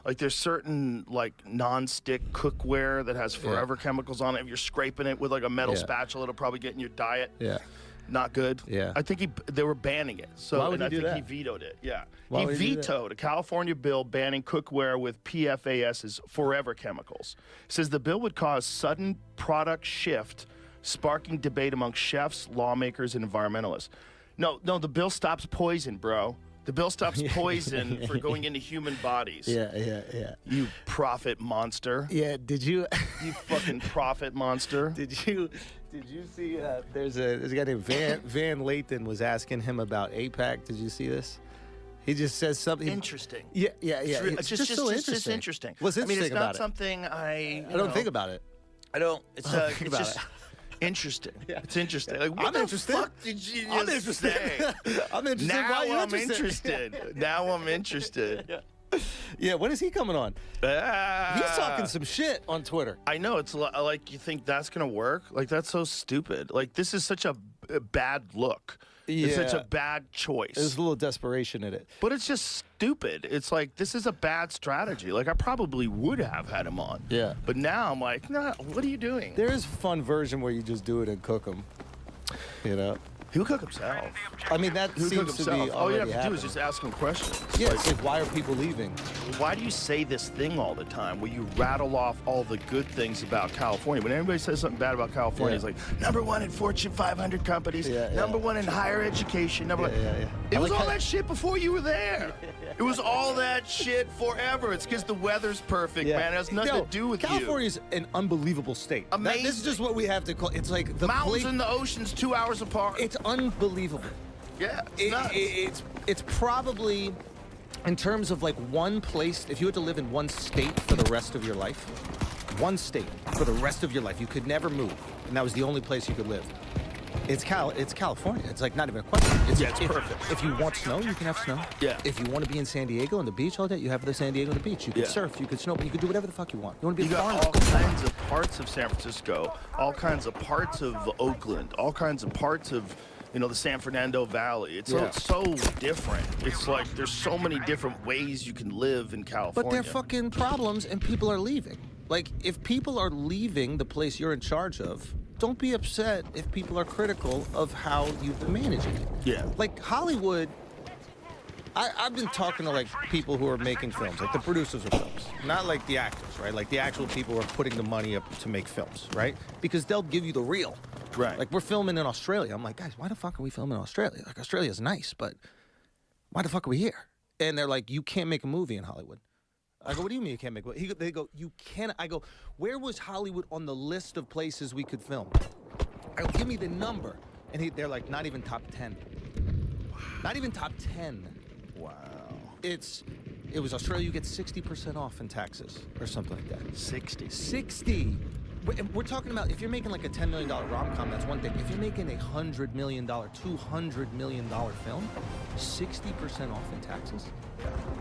Like there's certain like non-stick cookware that has forever chemicals on it. If you're scraping it with like a metal Yeah. spatula, it'll probably get in your diet. Yeah. Not good. Yeah. I think they were banning it. So Why would and he I do think that? he vetoed it. Yeah. Why He would he do that? vetoed a California bill banning cookware with PFAS's forever chemicals. Says the bill would cause sudden product shift, sparking debate among chefs, lawmakers, and environmentalists. No, the bill stops poison, bro. The bill stops poison for going into human bodies. Yeah. You profit monster. Yeah. Did you? You fucking profit monster. Did you see? There's a guy named Van Lathan was asking him about APAC. Did you see this? He just says something Interesting. Yeah. It's It's just so interesting. Just interesting. What's I mean, interesting it's not about it? something I don't think about it. I don't. It's Think it's about just it. interesting. Yeah. It's interesting. Like, what I'm the interested. fuck did you I'm just interested. say? I'm interested. Now Why are you I'm interested? interested. Now I'm interested. Yeah, when is he coming on? Ah. He's talking some shit on Twitter. I know, it's like, you think that's gonna work? Like, that's so stupid. Like, this is such a bad look. It's such Yeah. a bad choice. There's a little desperation in it. But it's just stupid. It's like, this is a bad strategy. Like, I probably would have had him on. Yeah. But now I'm like, nah, what are you doing? There is a fun version where you just do it and cook them. You know? He'll cook himself. I mean, that He'll cook seems to be himself. All you have already to do is happening. just ask him questions. Yeah, Like, it's like, why are people leaving? why do you say this thing all the time where you rattle off all the good things about California? When anybody says something bad about California, Yeah. it's like, #1 in Fortune 500 companies, Yeah, yeah. #1 in higher education, #1. Yeah. It I was like all how- that shit before you were there. It was all that shit forever. It's because the weather's perfect, man. It has nothing Yo, to do with California's an unbelievable state. This is Amazing. just what we have to call. It's like the Mountains place. and the oceans 2 hours apart. It's unbelievable. yeah, it's nuts. It's probably, in terms of like one place, if you had to live in one state for the rest of your life, one state for the rest of your life, you could never move, and that was the only place you could live. It's California. It's like not even a question. It's if, perfect. If you want snow, you can have snow. Yeah. If you want to be in San Diego on the beach all day, you have the San Diego on the beach. You can Yeah. surf, you can snowboard, you can do whatever the fuck you want. You want to be You a got farmer? all kinds of parts of San Francisco, all kinds of parts of Oakland, all kinds of parts of, the San Fernando Valley. It's Yeah. so different. It's like there's so many different ways you can live in California. But they're fucking problems, and people are leaving. Like, if people are leaving the place you're in charge of, don't be upset if people are critical of how you've been managing it. Yeah. Like, Hollywood, I've been talking to, like, people who are making films, like the producers of films. Not like the actors, right? Like, the actual people who are putting the money up to make films, right? Because they'll give you the real. Right. Like, we're filming in Australia. I'm like, guys, why the fuck are we filming in Australia? Like, Australia's nice, but why the fuck are we here? And they're like, you can't make a movie in Hollywood. I go, what do you mean you can't make a movie? They go, you can't. I go, where was Hollywood on the list of places we could film? I go, give me the number. And they're like, not even top 10. Not even top 10. Wow. It was Australia, you get 60% off in taxes or something like that. 60. 60. We're talking about, if you're making like a $10 million rom-com, that's one thing. If you're making a $100 million, $200 million film, 60% off in taxes?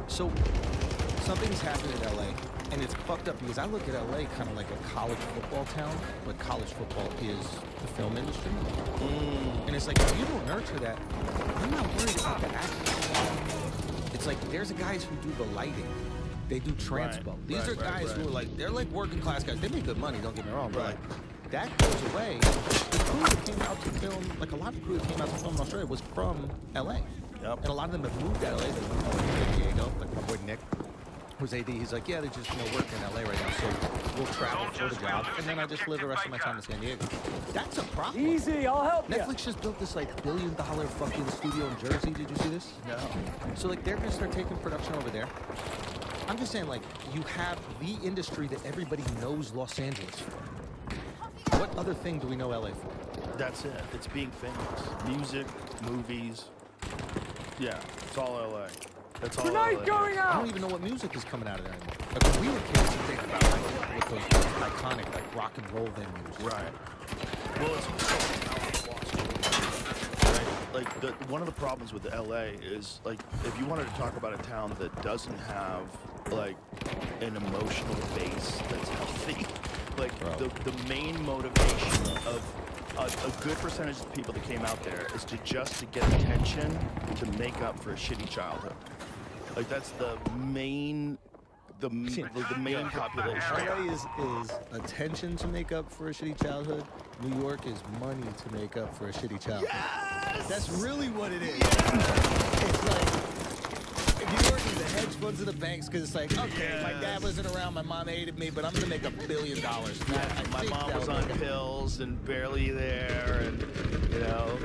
So something's happened in LA, and it's fucked up because I look at LA kind of like a college football town, but college football is the film industry. And it's like, if you don't nurture that, I'm not worried about the actors. It's like, there's guys who do the lighting. They do transpo. Right, These right, are right, guys right. who are like, they're like working class guys. They make good money, don't get me wrong, but like, that goes away. The crew that came out to film, like a lot of crew that came out to film in Australia was from LA. Yep. And a lot of them have moved to LA. They went to San Diego, like my boy Nick, who's AD. He's like, yeah, they just work in LA right now, so we'll travel for the job, and then I just live the rest of my time in San Diego. That's a problem. Easy, I'll help you. Netflix just built this like $1 billion fucking studio in Jersey. Did you see this? No. So like they're gonna start taking production over there. I'm just saying, like, you have the industry that everybody knows Los Angeles for. What other thing do we know LA for? That's it. It's being famous. Music, movies. Yeah, it's all LA. That's all LA. Grenade going I out! don't even know what music is coming out of there anymore. Like when we were kids, you think about like what those iconic like rock and roll venues. Right. Well, it's so right? Like one of the problems with LA is like if you wanted to talk about a town that doesn't have like an emotional base that's healthy, like the main motivation of a good percentage of the people that came out there is to get attention to make up for a shitty childhood. Like that's the main main population. LA is attention to make up for a shitty childhood. New York is money to make up for a shitty childhood. Yes! That's really what it is. It's like New York is the hedge funds and the banks because it's like, okay, my dad wasn't around, my mom hated me, but I'm gonna make $1 billion. My mom was on pills and barely there, and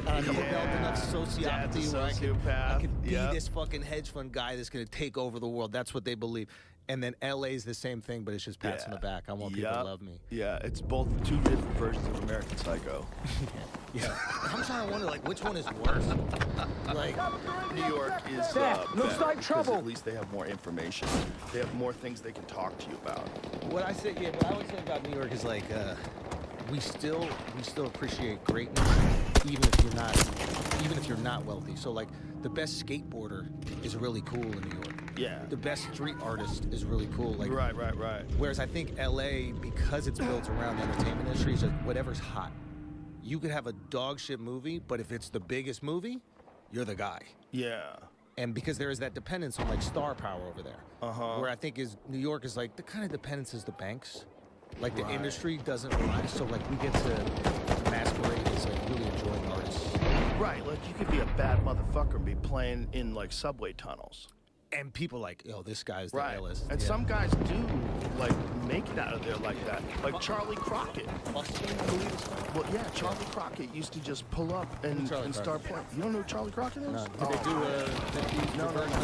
I developed enough Dad's a sociopathy where I sociopath. could be Yep. this fucking hedge fund guy that's gonna take over the world. That's what they believe. And then LA's the same thing, but it's just pats on the back. I want people to love me. Yeah, it's both two different versions of American Psycho. Yeah. I'm trying to wonder, like, which one is worse? Like, New York is There, looks better like because trouble. At least they have more information. They have more things they can talk to you about. what I would say about New York is like, we still appreciate greatness, even if you're not wealthy. So like the best skateboarder is really cool in New York. Yeah. The best street artist is really cool. Like Right. Whereas I think LA, because it's built around the entertainment industry, is like whatever's hot. You could have a dog shit movie, but if it's the biggest movie, you're the guy. Yeah. And because there is that dependence on like star power over there. Where I think New York is like the kind of dependence is the banks. Like the industry doesn't rely, so like we get to masquerade as like really enjoying artists. Right, like you could be a bad motherfucker and be playing in like subway tunnels. And people like, yo, this guy's the Right. A-list. And some guys do like make it out of there like that. Like Charlie Crockett. Well, yeah, Charlie Crockett used to just pull up and start playing. You don't know who Charlie Crockett is? No. Did they do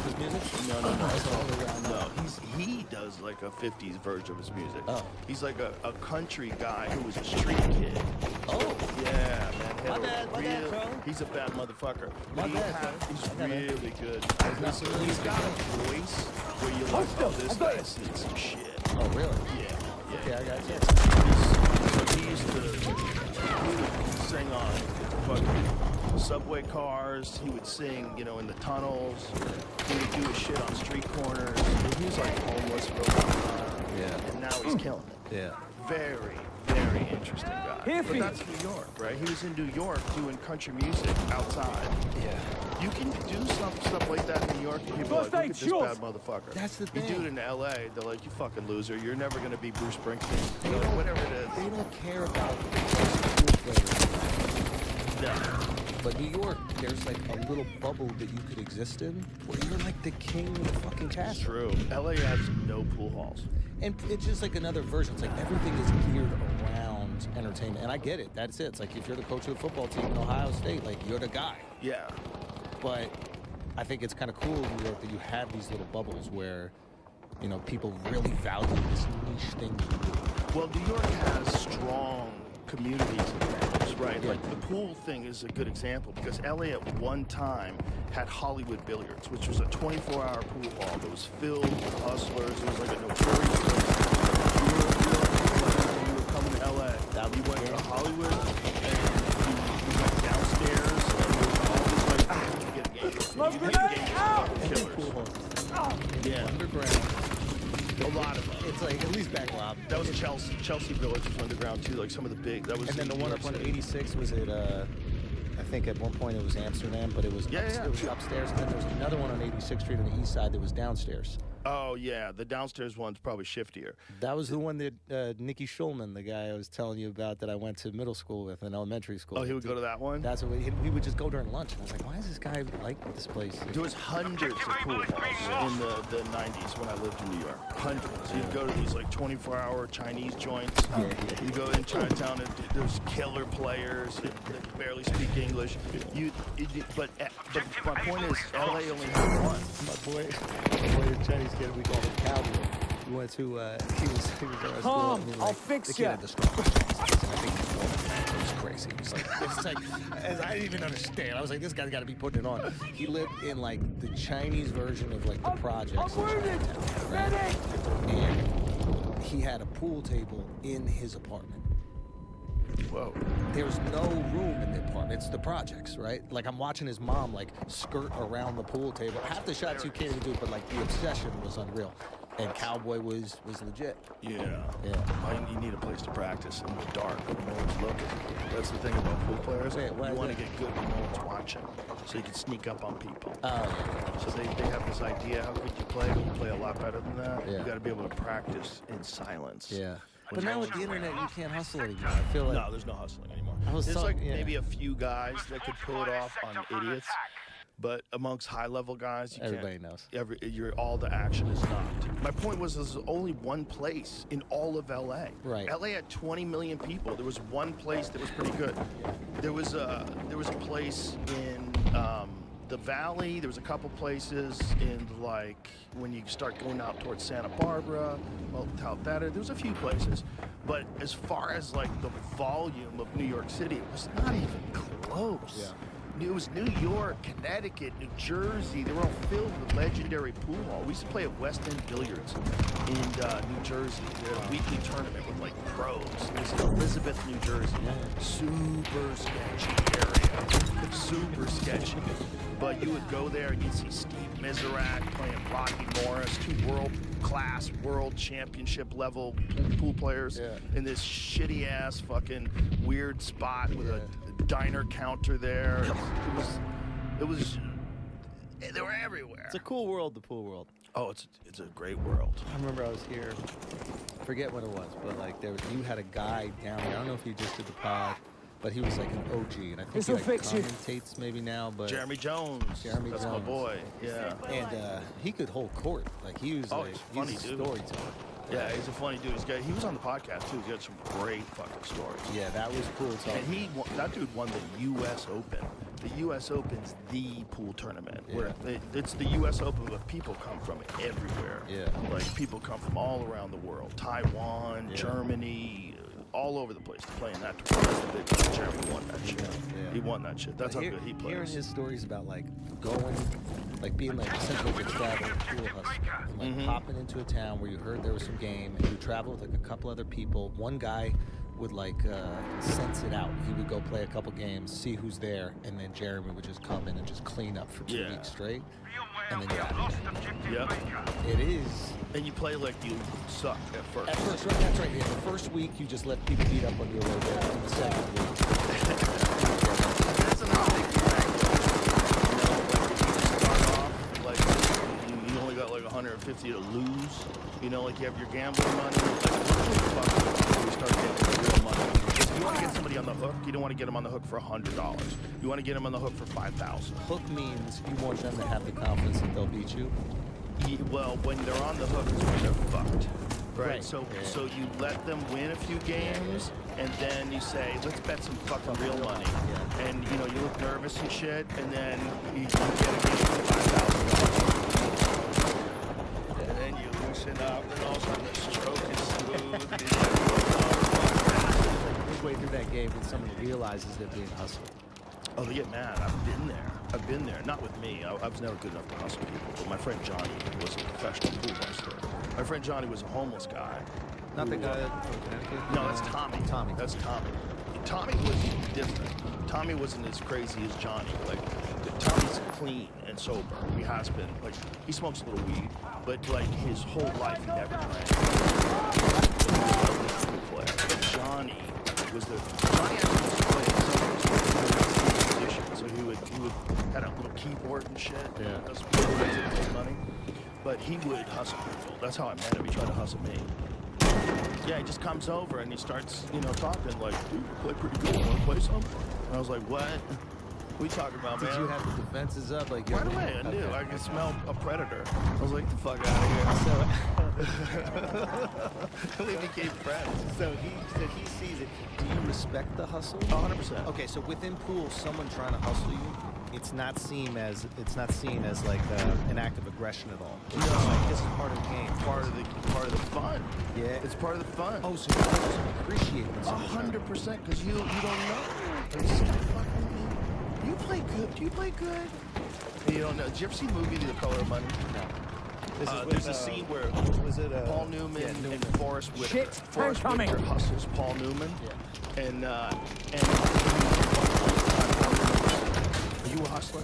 his music? No. He does like a 50s version of his music. Oh. He's like a country guy who was a street kid. Oh. Yeah, man. My bad, Charlie. He's a bad motherfucker. My bad, He's Charlie. really good. He's got a voice where you're like, oh, this guy's seen some shit. Oh, really? Yeah. Okay, I got you. He would sing on fucking subway cars. He would sing, in the tunnels. He would do his shit on street corners. He was like homeless for a long time. Yeah. And now he's killing it. Yeah. Very, very interesting guy. But that's New York, right? He was in New York doing country music outside. Yeah. You can do stuff like that in New York, and people are like, look at this bad motherfucker. That's the thing. You do it in LA, they're like, you fucking loser. You're never going to be Bruce Springsteen. Whatever it is. They don't care about the No. But New York, there's like a little bubble that you could exist in where you're like the king of the fucking castle. True. LA has no pool halls. And it's just like another version. It's like everything is geared around entertainment. And I get it. That's it. It's like if you're the coach of the football team in Ohio State, like you're the guy. Yeah. But I think it's kind of cool in New York that you have these little bubbles where, people really value this niche thing you do. Well, New York has strong communities and things, right? Yeah. Like the pool thing is a good example because LA at one time had Hollywood Billiards, which was a 24-hour pool hall that was filled with hustlers. It was like a notorious place. You were coming to LA. You went to Hollywood and you went downstairs and there was all these like, you get a game. Smoke grenade out! Killers. Yeah. Underground. A lot of them. It's like at least back lob. That was Chelsea. Chelsea Village was underground too. Like some of the big. That was. And then the one up on 86 was at, I think at one point it was Amsterdam, but it was it was upstairs. And then there was another one on 86th Street on the east side that was downstairs. Oh yeah, the downstairs one's probably shiftier. That was the one that Nicky Schulman, the guy I was telling you about that I went to middle school with and elementary school. Oh, he would go to that one? That's what we would just go during lunch. And I was like, why does this guy like this place? There was hundreds of pool halls in the 90s when I lived in New York. Hundreds. You'd go to these like 24-hour Chinese joints. You go in Chinatown and there's killer players that barely speak English. But my point is, LA only had one. My boy, the Chinese kid, we called him Cowboy. We went to, he was at our school. And I'll fix the kid ya. had the strongest Chinese accent I think he's born. It was crazy. It's like, as I didn't even understand. I was like, this guy's got to be putting it on. He lived in like the Chinese version of like the projects in Chinatown, right? And he had a pool table in his apartment. Whoa. There's no room in the apartment. It's the projects, right? Like I'm watching his mom like skirt around the pool table. Half the shots you can't even do, but like the obsession was unreal. And Cowboy was legit. Yeah. Yeah. You need a place to practice in the dark when no one's looking. That's the thing about pool players. Wait, why you is want to that? get good when no one's watching, so you can sneak up on people. Oh, yeah. So they have this idea, how could you play? You play a lot better than that. Yeah. You got to be able to practice in silence. Yeah. When But now no with the one's internet, around. you can't hustle anymore. I feel like No, there's no hustling anymore. was There's so- like yeah. maybe a few guys that could pull it off on idiots, but amongst high-level guys, you everybody can't. knows. All the action is not. My point was, there's only one place in all of LA. Right. LA had 20 million people. There was one place that was pretty good. There was a place in the Valley. There was a couple places in like when you start going out towards Santa Barbara, there was a few places. But as far as like the volume of New York City, it was not even close. Yeah. It was New York, Connecticut, New Jersey. They were all filled with legendary pool hall. We used to play at West End Billiards in New Jersey. They had a weekly tournament with like pros. It was in Elizabeth, New Jersey. Super sketchy area. Super sketchy. But you would go there and you'd see Steve Miserak playing Rocky Morris, 2 world-class, world championship level pool players in this shitty-ass fucking weird spot with a diner counter there. It was they were everywhere. It's a cool world, the pool world. Oh, it's a great world. I remember I was here, forget when it was, but like you had a guy down there. I don't know if he just did the pod, but he was like an OG, and I think he like commentates maybe now. But Jeremy Jones. That's my boy. Yeah. And he could hold court. Like he was like he's funny he's a dude. storyteller. Yeah, he's a funny dude. He was on the podcast too. He had some great fucking stories. Yeah, that was cool. And that dude won the U.S. Open. The U.S. Open's the pool tournament where it's the U.S. Open, but people come from everywhere. Yeah. Like people come from all around the world. Taiwan, Germany, all over the place to play in that tournament. That's the big Jeremy won that shit. Yeah. He won that shit. That's how good he plays. Hearing his stories about like going, like being like essentially like a traveling pool hustler, and, like popping into a town where you heard there was some game, and you travel with like a couple other people. One guy would like sense it out. He would go play a couple games, see who's there, and then Jeremy would just come in and just clean up for 2 weeks straight. And then Yep. It is. And you play like you suck at first. At first, right? That's right. Yeah, the first week you just let people beat up on you a little bit. In the second week, That's another thing. Start off like you only got like 150 to lose. You know, like you have your gambling money. You start getting real money. If you want to get somebody on the hook, you don't want to get them on the hook for $100. You want to get them on the hook for $5,000. hook means you want them to have the confidence that they'll beat you. Well, when they're on the hook is when they're fucked. Right. Right. So you let them win a few games, and then you say, let's bet some fucking real money. Yeah. And you know, you look nervous and shit, and then you get a game for $5,000. And then you loosen up, and all of a sudden the stroke is smooth. And you're like, Midway through that game, when someone realizes they're being hustled. oh, they get mad. I've been there. Not with me. I was never good enough to hustle people. But my friend Johnny was a professional pool hustler. My friend Johnny was a homeless guy. Not the guy from Connecticut? No, that's Tommy. Tommy. That's Tommy. Tommy was different. Tommy wasn't as crazy as Johnny. Like, Tommy's clean and sober. He has been. Like, he smokes a little weed, but like his whole life he never drank. But Johnny was Johnny actually was playing musician, so he would had a little keyboard and shit. Yeah. That's what he made money. But he would hustle people. That's how I met him. He tried to hustle me. Yeah, he just comes over and he starts, talking like, dude, you play pretty good. Want to play some? And I was like, what? What are you talking about, man? Did you have the defenses up? Like Right away, I knew. I could smell a predator. I was like, get the fuck out of here. We became friends. So he sees it. Do you respect the hustle? 100%. Okay, so within pool, someone trying to hustle you, it's not seen as like an act of aggression at all. It's just like, this is part of the game. Part of the fun. Yeah. It's part of the fun. Oh, so you also appreciate when someone's trying to- 100%, because you don't know. It's just fucking, you play good. Do you play good? And you don't know. Did you ever see the movie The Color of Money? No. This is There's a scene where was it Paul Newman and Forrest Whitaker. Shit, Forrest homecoming. Whitaker hustles Paul Newman. Yeah. And are you a hustler?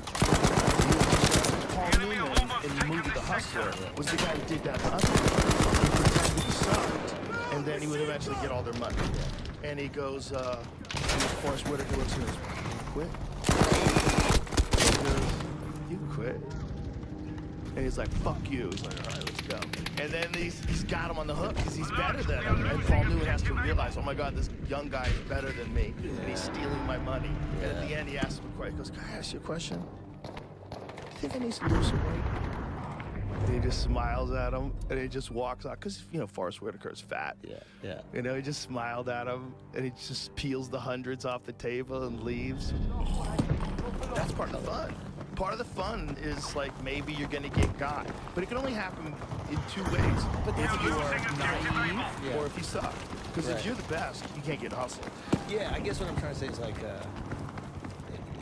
Paul Newman in the movie The Hustler was the guy who did that hustling. He pretended he sucked, and then he would eventually get all their money. And he goes, Forrest Whitaker looks and goes, quit? He goes, you quit? And he's like, fuck you. He's like, all right, let's go. And then he's got him on the hook because he's better than him. And Paul Newman has to realize, oh my God, this young guy is better than me. And he's stealing my money. And at the end, he asks him a question. He goes, can I ask you a question? Do you think I need to lose some weight? And he just smiles at him and he just walks out. Because, Forrest Whitaker is fat. Yeah. He just smiled at him and he just peels the hundreds off the table and leaves. That's part of the fun. Part of the fun is like maybe you're gonna get got, but it can only happen in two ways: if you are naive or if you suck. Because if you're the best, you can't get hustled. Yeah, I guess what I'm trying to say is like,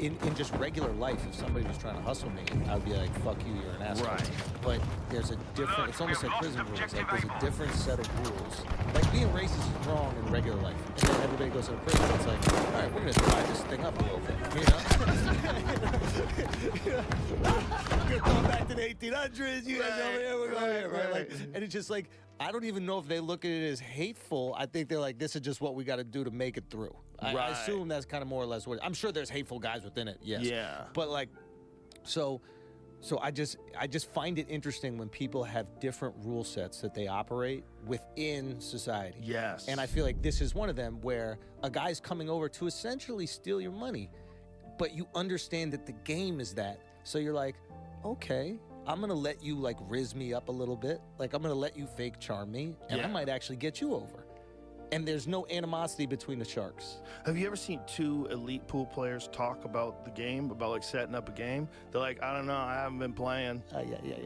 in just regular life, if somebody was trying to hustle me, I would be like, fuck you, you're an asshole. Right. But there's a different, it's almost like prison rules. Like, there's a different set of rules. Like, being racist is wrong in regular life. And then everybody goes to prison, it's like, all right, we're going to divide this thing up a little bit. You know? We're going back to the 1800s. You guys over here, we're going here, right? Like, and it's just like, I don't even know if they look at it as hateful. I think they're like, this is just what we got to do to make it through. I assume that's kind of more or less what I'm sure there's hateful guys within it, yes. Yeah. But like, so I just find it interesting when people have different rule sets that they operate within society. Yes. And I feel like this is one of them where a guy's coming over to essentially steal your money, but you understand that the game is that. So you're like, okay, I'm gonna let you like riz me up a little bit. Like I'm gonna let you fake charm me, and I might actually get you over. And there's no animosity between the sharks. Have you ever seen two elite pool players talk about the game, about like setting up a game? They're like, I don't know, I haven't been playing.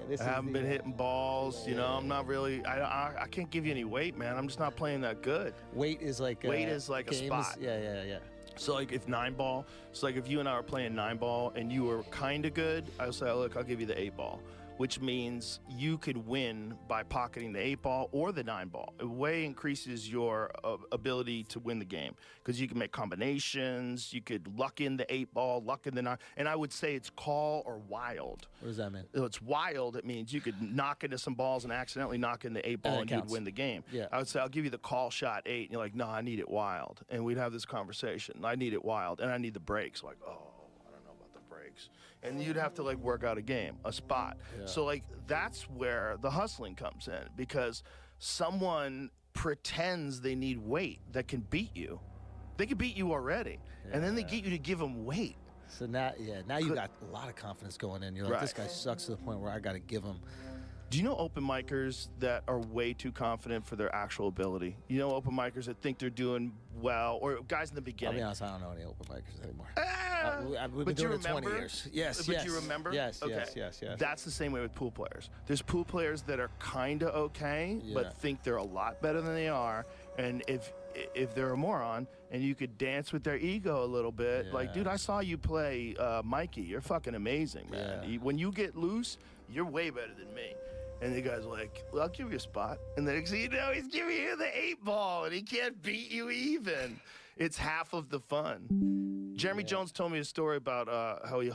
This I haven't been hitting balls. You know, I'm not really. I can't give you any weight, man. I'm just not playing that good. Weight is like a spot. Yeah. So like if 9-ball, so like if you and I are playing 9-ball and you were kind of good, I'll say, look, I'll give you the 8-ball, which means you could win by pocketing the 8-ball or the 9-ball. It way increases your ability to win the game because you can make combinations, you could luck in the 8-ball, luck in the 9, and I would say it's call or wild. What does that mean? It's wild. It means you could knock into some balls and accidentally knock in the 8-ball and you'd win the game. Yeah. I would say, I'll give you the call shot 8. And you're like, no, I need it wild. And we'd have this conversation. I need it wild. And I need the breaks. Like, oh, I don't know about the breaks. And you'd have to like work out a game, a spot. Yeah. So like that's where the hustling comes in because someone pretends they need weight that can beat you. They can beat you already. And then they get you to give them weight. So now you got a lot of confidence going in. You're like, this guy sucks to the point where I got to give him. Do you know open micers that are way too confident for their actual ability? You know open micers that think they're doing well, or guys in the beginning? I'll be honest, I don't know any open micers anymore. We've but been you doing it remember? 20 years. Yes, But you remember? Yes, okay. yes. That's the same way with pool players. There's pool players that are kind of okay, but think they're a lot better than they are. And if they're a moron and you could dance with their ego a little bit, like, dude, I saw you play Mikey. You're fucking amazing, man. Yeah. When you get loose, you're way better than me. And the guy's like, well, I'll give you a spot. And then next thing you know, he's giving you the 8-ball, and he can't beat you even. It's half of the fun. Jeremy Jones told me a story about how he